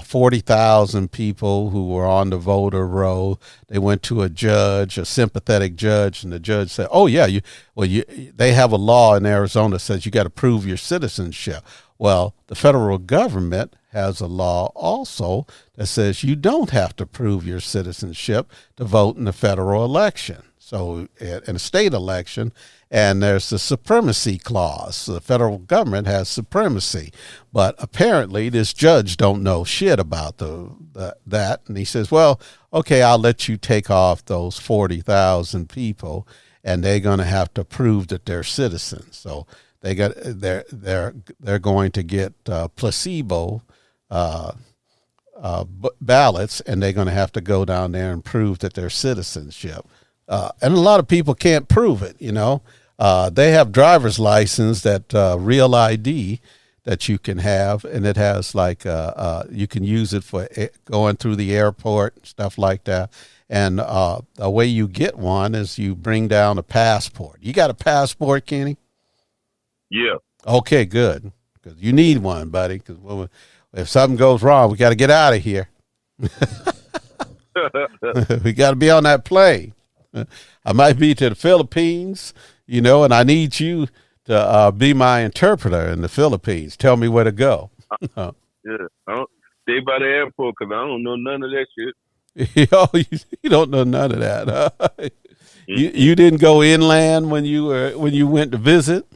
40,000 people who were on the voter roll, they went to a judge, a sympathetic judge, and the judge said, oh, yeah, they have a law in Arizona that says you got to prove your citizenship. Well, the federal government has a law also that says you don't have to prove your citizenship to vote in the federal election. So in a state election, and there's the supremacy clause. So the federal government has supremacy. But apparently this judge don't know shit about that. And he says, well, okay, I'll let you take off those 40,000 people, and they're going to have to prove that they're citizens. So they're going to get placebo ballots, and they're going to have to go down there and prove that their citizenship. And a lot of people can't prove it, They have driver's license that real ID that you can have, and it has like you can use it for going through the airport and stuff like that. And the way you get one is you bring down a passport. You got a passport, Kenny? Yeah. Okay, good. Because you need one, buddy. Because if something goes wrong, we got to get out of here. We got to be on that plane. I might be to the Philippines, and I need you to be my interpreter in the Philippines. Tell me where to go. Yeah. Stay by the airport, because I don't know none of that shit. You don't know none of that, huh? You didn't go inland when you went to visit?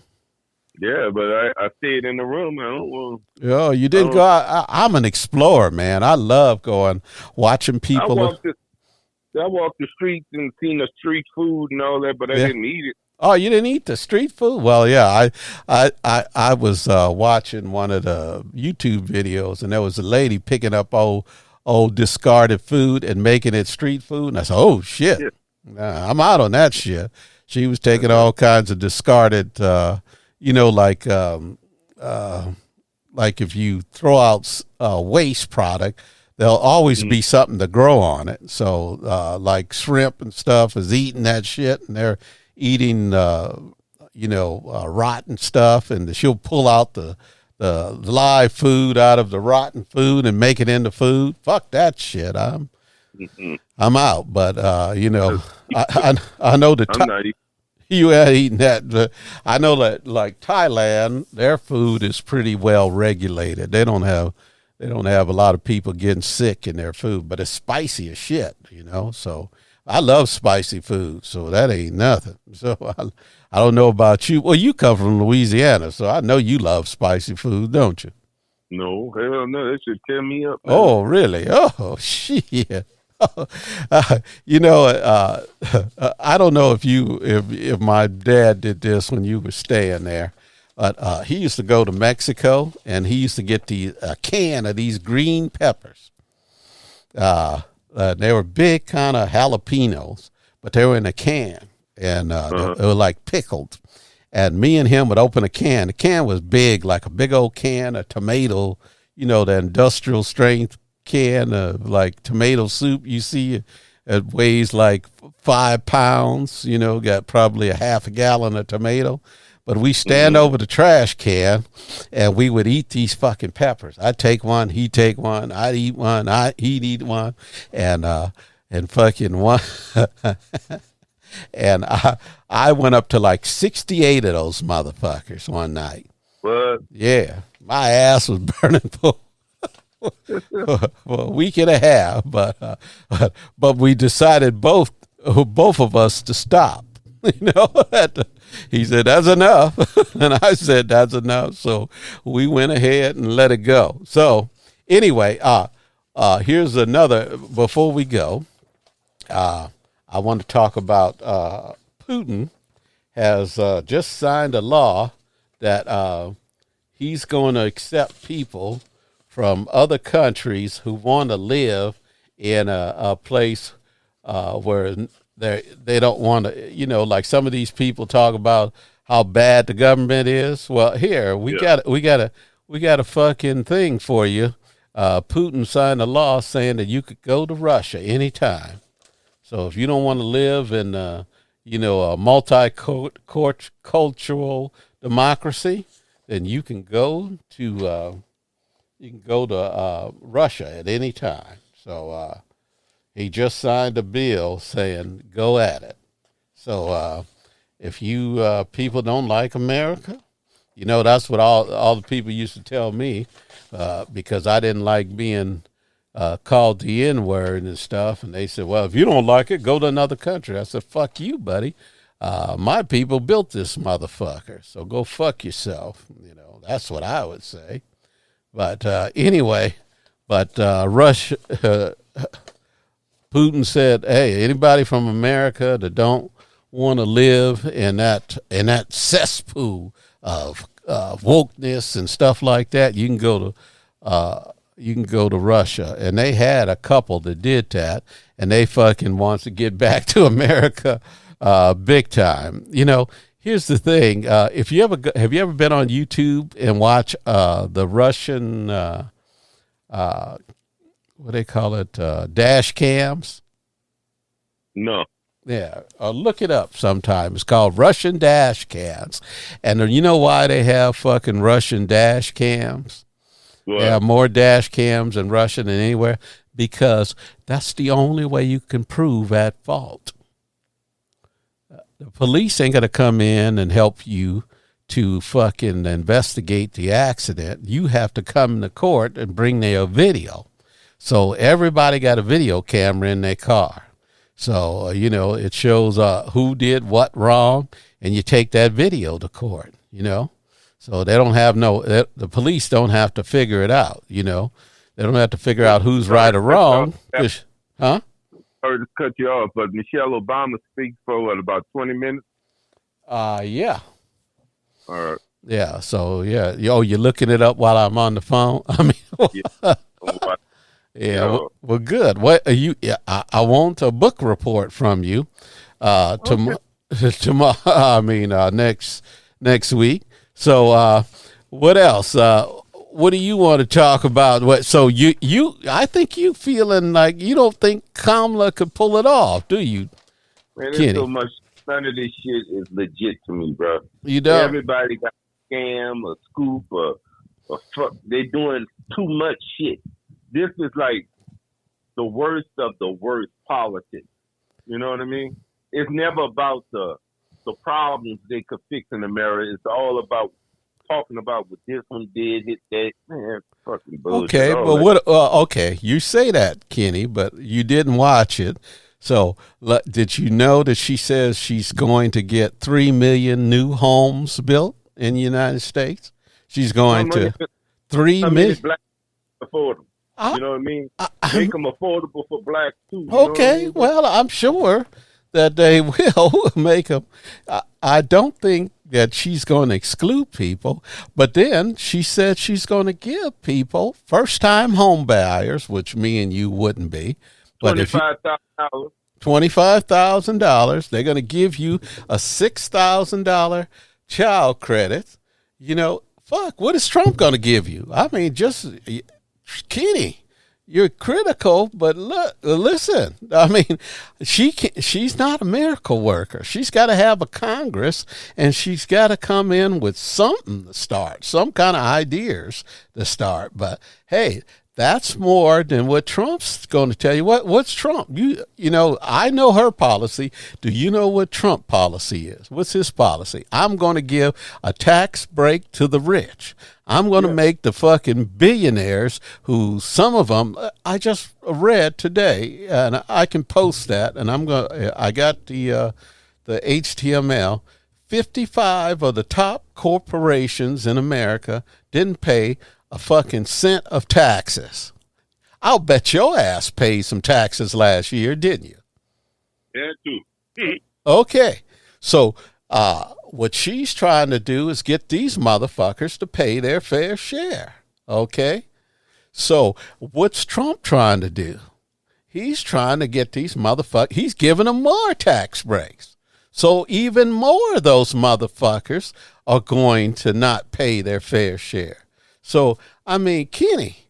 Yeah, but I stayed in the room. I don't want. Oh, you didn't go out. I'm an explorer, man. I love watching people. I walked the streets and seen the street food and all that, but I didn't eat it. Oh, you didn't eat the street food? Well, yeah, I was watching one of the YouTube videos, and there was a lady picking up old discarded food and making it street food, and I said, "Oh shit, nah, I'm out on that shit." She was taking all kinds of discarded, like if you throw out waste product, there'll always be something to grow on it. So, like shrimp and stuff is eating that shit, and they're eating, rotten stuff, and she'll pull out the live food out of the rotten food and make it into food. Fuck that shit. I'm out. But I know you ain't eating that. But I know that like Thailand, their food is pretty well regulated. They don't have a lot of people getting sick in their food, but it's spicy as shit, so I love spicy food, so that ain't nothing. So I don't know about you. Well, you come from Louisiana, so I know you love spicy food, don't you? No, hell no. That should tear me up, man. Oh, really? Oh, shit. I don't know if my dad did this when you were staying there, but he used to go to Mexico, and he used to get a can of these green peppers. They were big kind of jalapenos, but they were in a can, and they were like pickled. And me and him would open a can. The can was big, like a big old can of tomato, the industrial strength can of like tomato soup. You see, it weighs like 5 pounds, got probably a half a gallon of tomato. But we stand over the trash can, and we would eat these fucking peppers. I'd take one, he'd take one, I'd eat one, he'd eat one, and fucking one. And I went up to like 68 of those motherfuckers one night. What? Yeah, my ass was burning for a week and a half, but we decided both of us to stop. He said, "That's enough." And I said, "That's enough." So we went ahead and let it go. So anyway, here's another, before we go, I want to talk about Putin has just signed a law that he's going to accept people from other countries who want to live in a place where they don't want to, like some of these people talk about how bad the government is. Well, here we got a fucking thing for you. Putin signed a law saying that you could go to Russia anytime. So if you don't want to live in a multicultural democracy, then you can go to Russia at any time. So he just signed a bill saying go at it. So if you people don't like America, that's what all the people used to tell me because I didn't like being called the N-word and stuff. And they said, well, if you don't like it, go to another country. I said, fuck you, buddy. My people built this motherfucker, so go fuck yourself. That's what I would say. But anyway, Russia... Putin said, "Hey, anybody from America that don't want to live in that cesspool of wokeness and stuff like that, you can go to Russia." And they had a couple that did that, and they fucking wants to get back to America big time. Here's the thing: have you ever been on YouTube and watch the Russian? What they call it, dash cams? No. Yeah, look it up sometime. It's called Russian dash cams. And you know why they have fucking Russian dash cams? What? They have more dash cams in Russia than anywhere because that's the only way you can prove at fault. The police ain't going to come in and help you to fucking investigate the accident. You have to come to court and bring their video. So everybody got a video camera in their car. So, it shows who did what wrong, and you take that video to court, So they don't have the police don't have to figure it out, They don't have to figure out who's right or wrong. Huh? Sorry to cut you off, but Michelle Obama speaks for what, about 20 minutes? Yeah. All right. Yeah. So yeah. Oh, you're looking it up while I'm on the phone. I mean, Yeah. yeah. Well, good. What are you? Yeah, I want a book report from you. Tomorrow. I mean, next week. So, what else? What do you want to talk about? What? So I think you feeling like you don't think Kamala could pull it off, do you? Man, Kenny? there's so much. None of this shit is legit to me, bro. You know, Everybody got a scam, a scoop, a fuck. They're doing too much shit. This is like the worst of the worst politics. You know what I mean? It's never about the problems they could fix in America. It's all about talking about what this one did, hit that. Man, fucking bullshit. okay, but what? Okay, you say that, Kenny, but you didn't watch it. So, did you know that she says she's going to get 3 million new homes built in the United States? She's going to 3 million. Blacks afford them. You know what I mean? Make them affordable for blacks too. Okay, I mean? Well, I'm sure that they will make them. I don't think that she's going to exclude people, but then she said she's going to give people first-time home buyers, which me and you wouldn't be, but $25,000. $25,000. They're going to give you a $6,000 child credit. You know, fuck, what is Trump going to give you? I mean, just Kenny, you're critical, but listen. I mean, she's not a miracle worker. She's got to have a Congress, and she's got to come in with something to start, some kind of ideas to start. But hey, that's more than what Trump's going to tell you. What's Trump? You know, I know her policy. Do you know what Trump policy is? What's his policy? I'm going to give a tax break to the rich. I'm going to make the fucking billionaires, who some of them I just read today, and I can post that. And I got the HTML. 55 of the top corporations in America didn't pay a fucking cent of taxes. I'll bet your ass paid some taxes last year, didn't you? Yeah, too. Okay. So what she's trying to do is get these motherfuckers to pay their fair share. Okay? So what's Trump trying to do? He's trying to get these motherfuckers, he's giving them more tax breaks. So even more of those motherfuckers are going to not pay their fair share. So, I mean, Kenny,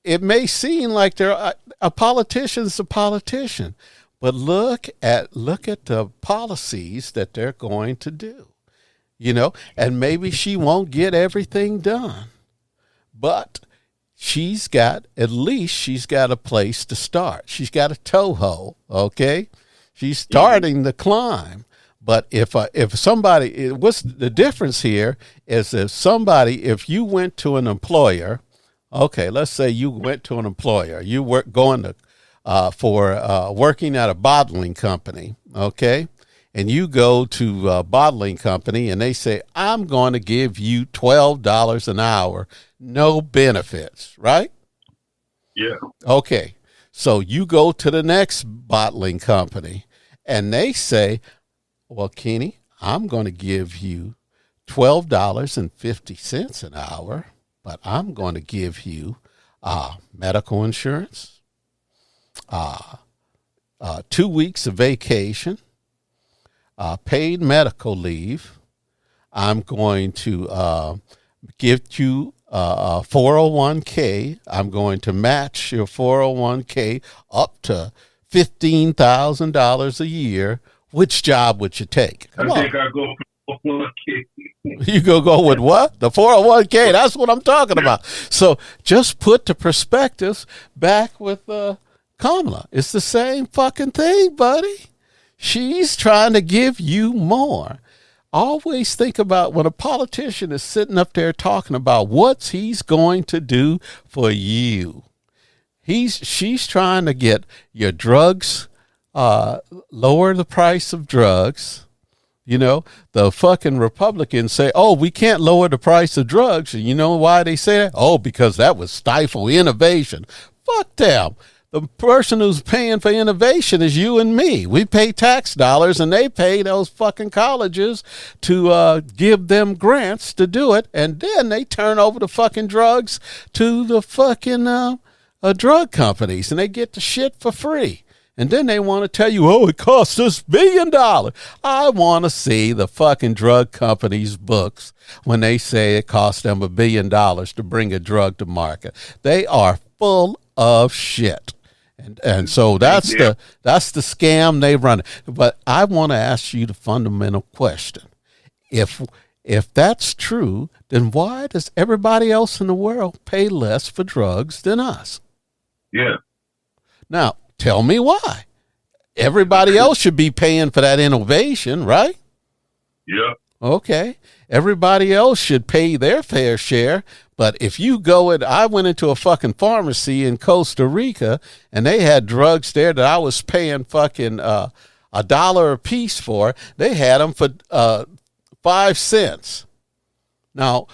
it may seem like a politician's a politician, but look at the policies that they're going to do, you know, and maybe she won't get everything done, but she's got a place to start. She's got a toehold, okay? She's starting the climb. But if somebody, what's the difference here is if you went to an employer, okay, let's say you went to an employer, you were going to, working at a bottling company, okay, and you go to a bottling company and they say, I'm going to give you $12 an hour, no benefits, right? Yeah. Okay, so you go to the next bottling company and they say, well, Kenny, I'm going to give you $12.50 an hour, but I'm going to give you medical insurance, 2 weeks of vacation, paid medical leave. I'm going to give you a 401k. I'm going to match your 401k up to $15,000 a year. Which job would you take? Come on. I think I go for 401k. You go with what? The 401k. That's what I'm talking about. So just put the perspectives back with Kamala. It's the same fucking thing, buddy. She's trying to give you more. Always think about when a politician is sitting up there talking about what he's going to do for you. She's trying to get your drugs, lower the price of drugs. You know, the fucking Republicans say, oh, we can't lower the price of drugs. And you know why they say that? Oh, because that would stifle innovation. Fuck them. The person who's paying for innovation is you and me. We pay tax dollars, and they pay those fucking colleges to give them grants to do it, and then they turn over the fucking drugs to the fucking drug companies, and they get the shit for free. And then they want to tell you, oh, it cost us $1 billion. I want to see the fucking drug companies' books when they say it cost them $1 billion to bring a drug to market. They are full of shit. And so that's the scam they run. But I want to ask you the fundamental question. If that's true, then why does everybody else in the world pay less for drugs than us? Yeah. Now, tell me why. Everybody else should be paying for that innovation, right? Yeah. Okay. Everybody else should pay their fair share. But if you I went into a fucking pharmacy in Costa Rica, and they had drugs there that I was paying fucking $1 a piece for. They had them for 5 cents. Now,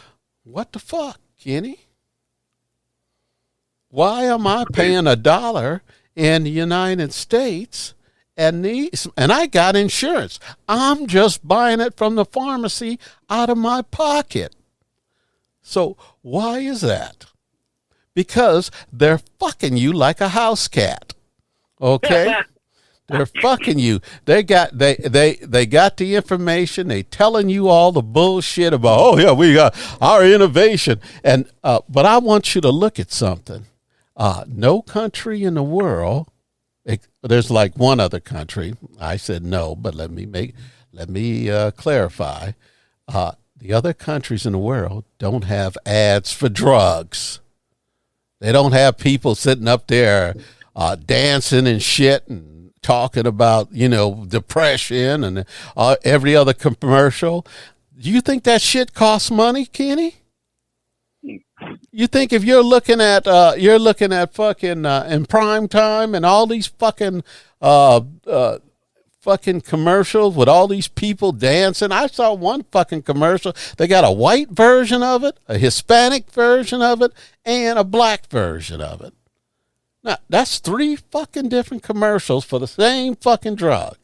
what the fuck, Kenny? Why am I paying $1 in the United States and I got insurance? I'm just buying it from the pharmacy out of my pocket. So why is that? Because they're fucking you like a house cat. Okay? They're fucking you. They got the information. They telling you all the bullshit about, oh yeah, we got our innovation. And but I want you to look at something. No country in the world, there's like one other country. I said no, but let me clarify. The other countries in the world don't have ads for drugs. They don't have people sitting up there dancing and shit and talking about, depression and every other commercial. Do you think that shit costs money, Kenny? You think if you're looking at fucking in prime time and all these fucking fucking commercials with all these people dancing. I saw one fucking commercial. They got a white version of it, a Hispanic version of it, and a black version of it. Now, that's 3 fucking different commercials for the same fucking drug.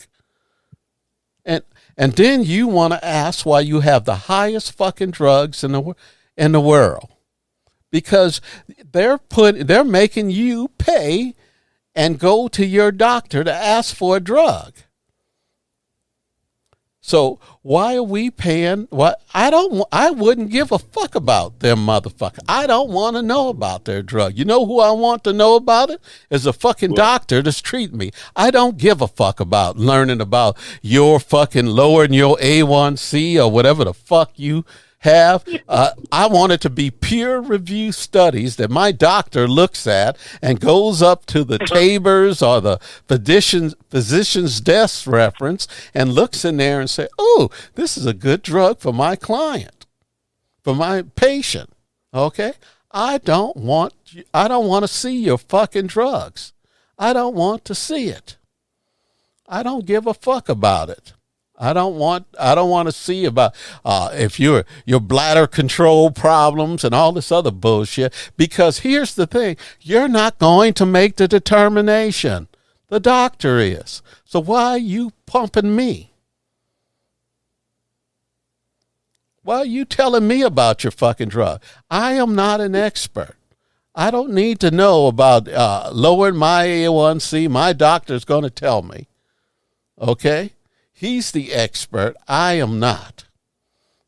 And then you want to ask why you have the highest fucking drugs in the world. Because they're making you pay and go to your doctor to ask for a drug. So why are we paying? I wouldn't give a fuck about them motherfuckers. I don't want to know about their drug. You know who I want to know about it? Is a fucking doctor that's treating me. I don't give a fuck about learning about your fucking lowering your A1C or whatever the fuck you have. I want it to be peer review studies that my doctor looks at and goes up to the Tabors or the physician's desk reference and looks in there and say, oh, this is a good drug for my client, for my patient. Okay. I don't want to see your fucking drugs. I don't want to see it. I don't give a fuck about it. I don't want to see about if your bladder control problems and all this other bullshit, because here's the thing, you're not going to make the determination. The doctor is. So why are you pumping me? Why are you telling me about your fucking drug? I am not an expert. I don't need to know about lowering my A1C. My doctor's going to tell me. Okay? He's the expert. I am not.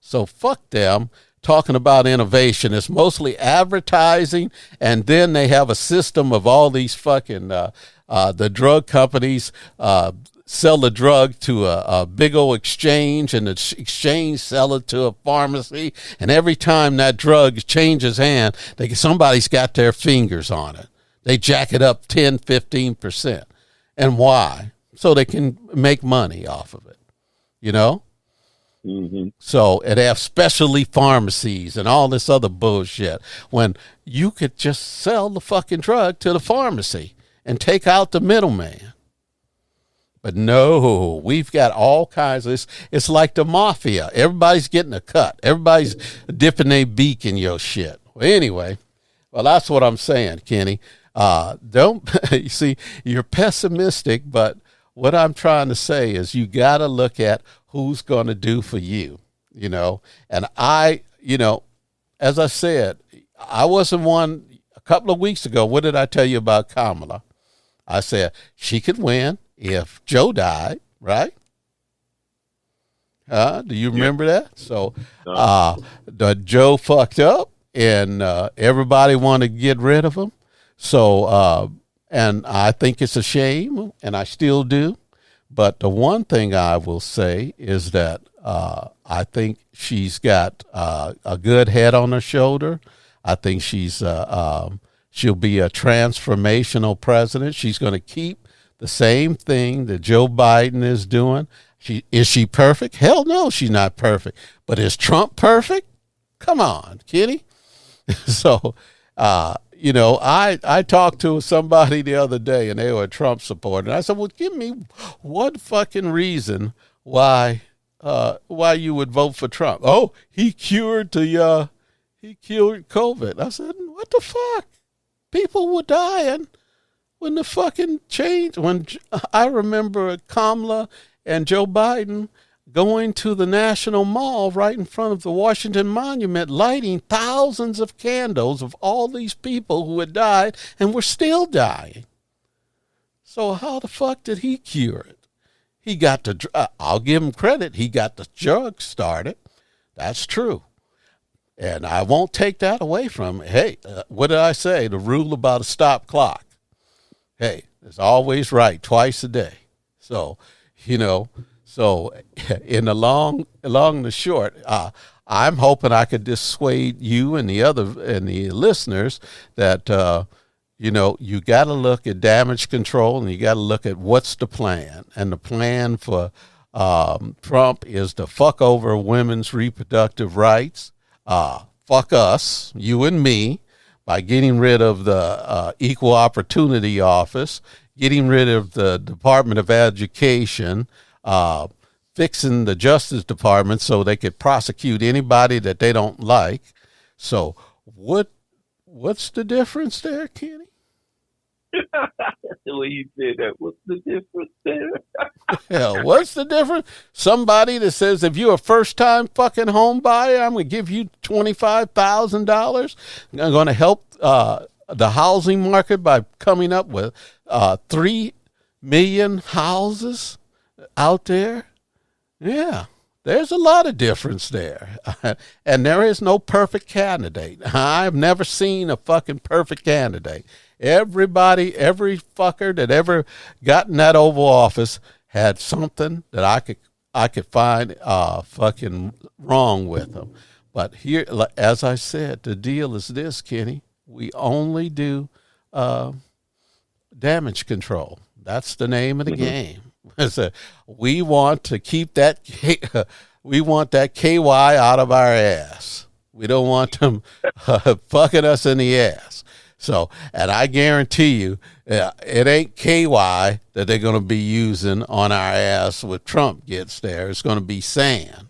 So fuck them talking about innovation. It's mostly advertising, and then they have a system of all these fucking the drug companies sell the drug to a big old exchange, and the exchange sell it to a pharmacy, and every time that drug changes hand, somebody's got their fingers on it. They jack it up 10, 15%. And why? So they can make money off of it, Mm-hmm. So they have specialty pharmacies and all this other bullshit when you could just sell the fucking drug to the pharmacy and take out the middleman. But no, we've got all kinds of this. It's like the mafia. Everybody's getting a cut. Everybody's dipping their beak in your shit. Well, anyway, that's what I'm saying, Kenny. Don't you see? You're pessimistic, but what I'm trying to say is you got to look at who's going to do for you. And as I said, I wasn't one a couple of weeks ago. What did I tell you about Kamala? I said she could win if Joe died, right? Do you remember that? So the Joe fucked up and everybody wanted to get rid of him. So, and I think it's a shame, and I still do. But the one thing I will say is that I think she's got a good head on her shoulder. I think she'll be a transformational president. She's going to keep the same thing that Joe Biden is doing. Is she perfect? Hell no, she's not perfect. But is Trump perfect? Come on, Kenny. So, I talked to somebody the other day, and they were a Trump supporter. And I said, well, give me one fucking reason why you would vote for Trump. Oh, he cured COVID. I said, what the fuck? People were dying when the fucking change. When I remember Kamala and Joe Biden going to the National Mall right in front of the Washington Monument, lighting thousands of candles of all these people who had died and were still dying. So how the fuck did he cure it? He got I'll give him credit. He got the drug started. That's true. And I won't take that away from him. Hey, what did I say? The rule about a stop clock. Hey, it's always right twice a day. So, so in the long and the short, I'm hoping I could dissuade you and the listeners that, you got to look at damage control and you got to look at what's the plan. And the plan for Trump is to fuck over women's reproductive rights, fuck us, you and me, by getting rid of the Equal Opportunity Office, getting rid of the Department of Education, fixing the Justice Department so they could prosecute anybody that they don't like. So what's the difference there, Kenny? The way you said that, what's the difference there? Hell, what's the difference? Somebody that says if you're a first-time fucking home buyer, I'm going to give you $25,000. I'm going to help the housing market by coming up with 3 million houses out there. Yeah, there's a lot of difference there. And there is no perfect candidate. I've never seen a fucking perfect candidate. Every fucker that ever got in that Oval Office had something that I could find fucking wrong with them. But here, as I said, the deal is this, Kenny. We only do damage control. That's the name of the game. We want to keep that. We want that KY out of our ass. We don't want them fucking us in the ass. So, and I guarantee you, it ain't KY that they're going to be using on our ass when Trump gets there. It's going to be sand,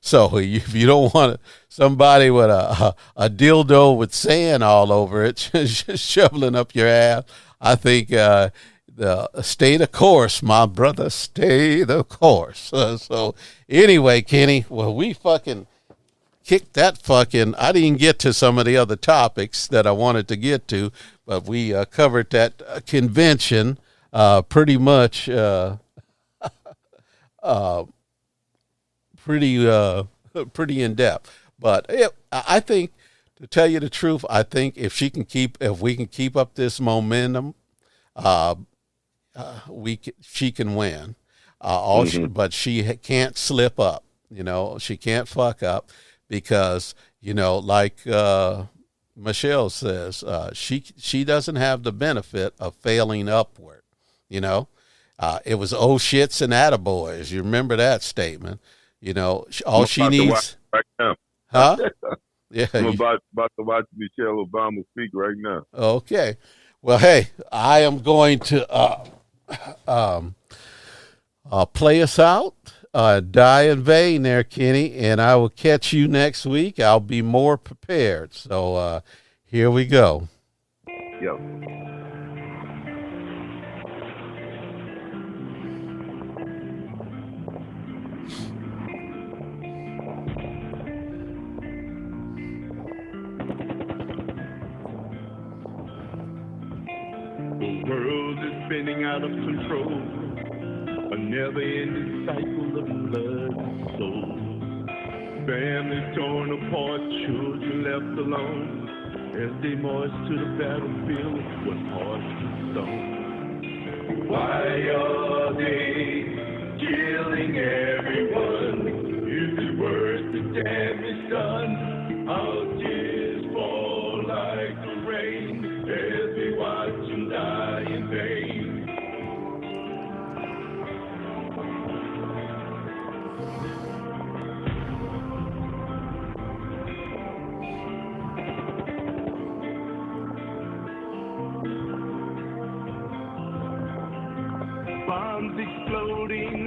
So if you don't want somebody with a dildo with sand all over it, just shoveling up your ass, I think stay the course, my brother. Stay the course. So anyway, Kenny, well, we fucking kicked that fucking. I didn't get to some of the other topics that I wanted to get to, but we covered that convention pretty much. Pretty in depth. But I think, to tell you the truth, I think if we can keep up this momentum, she can win. But she can't slip up. She can't fuck up because like Michelle says, she doesn't have the benefit of failing upward. It was oh shits and attaboys. You remember that statement? All she needs. Right now. Huh? Yeah. I'm about to watch Michelle Obama speak right now. Okay. Well, hey, I am going to play us out. Die in vain there, Kenny, and I will catch you next week. I'll be more prepared. So here we go. Yo. The world is spinning out of control. A never-ending cycle of blood and soul. Families torn apart, children left alone. As they march to the battlefield with hearts of stone. Why are they killing everyone? Is it worth the damage done? Our tears fall like the rain as we watch them die in vain. Bombs exploding,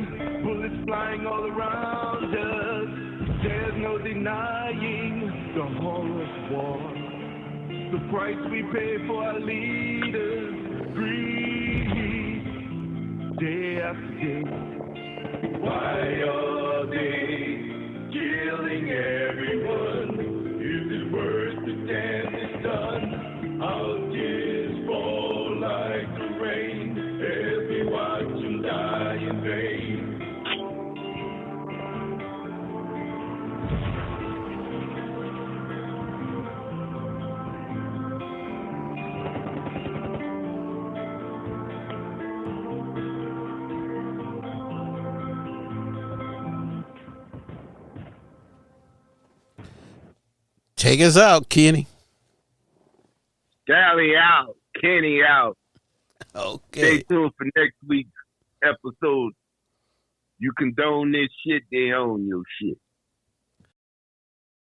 bullets flying all around us. There's no denying the horror of war. The price we pay for our leaders, greed, day after day. Why are they killing everyone? Is it worth the damage done? Our tears fall like the rain as we watch them die in vain. Take us out, Kenny. Sally out. Kenny out. Okay. Stay tuned for next week's episode. You condone this shit, they own your shit.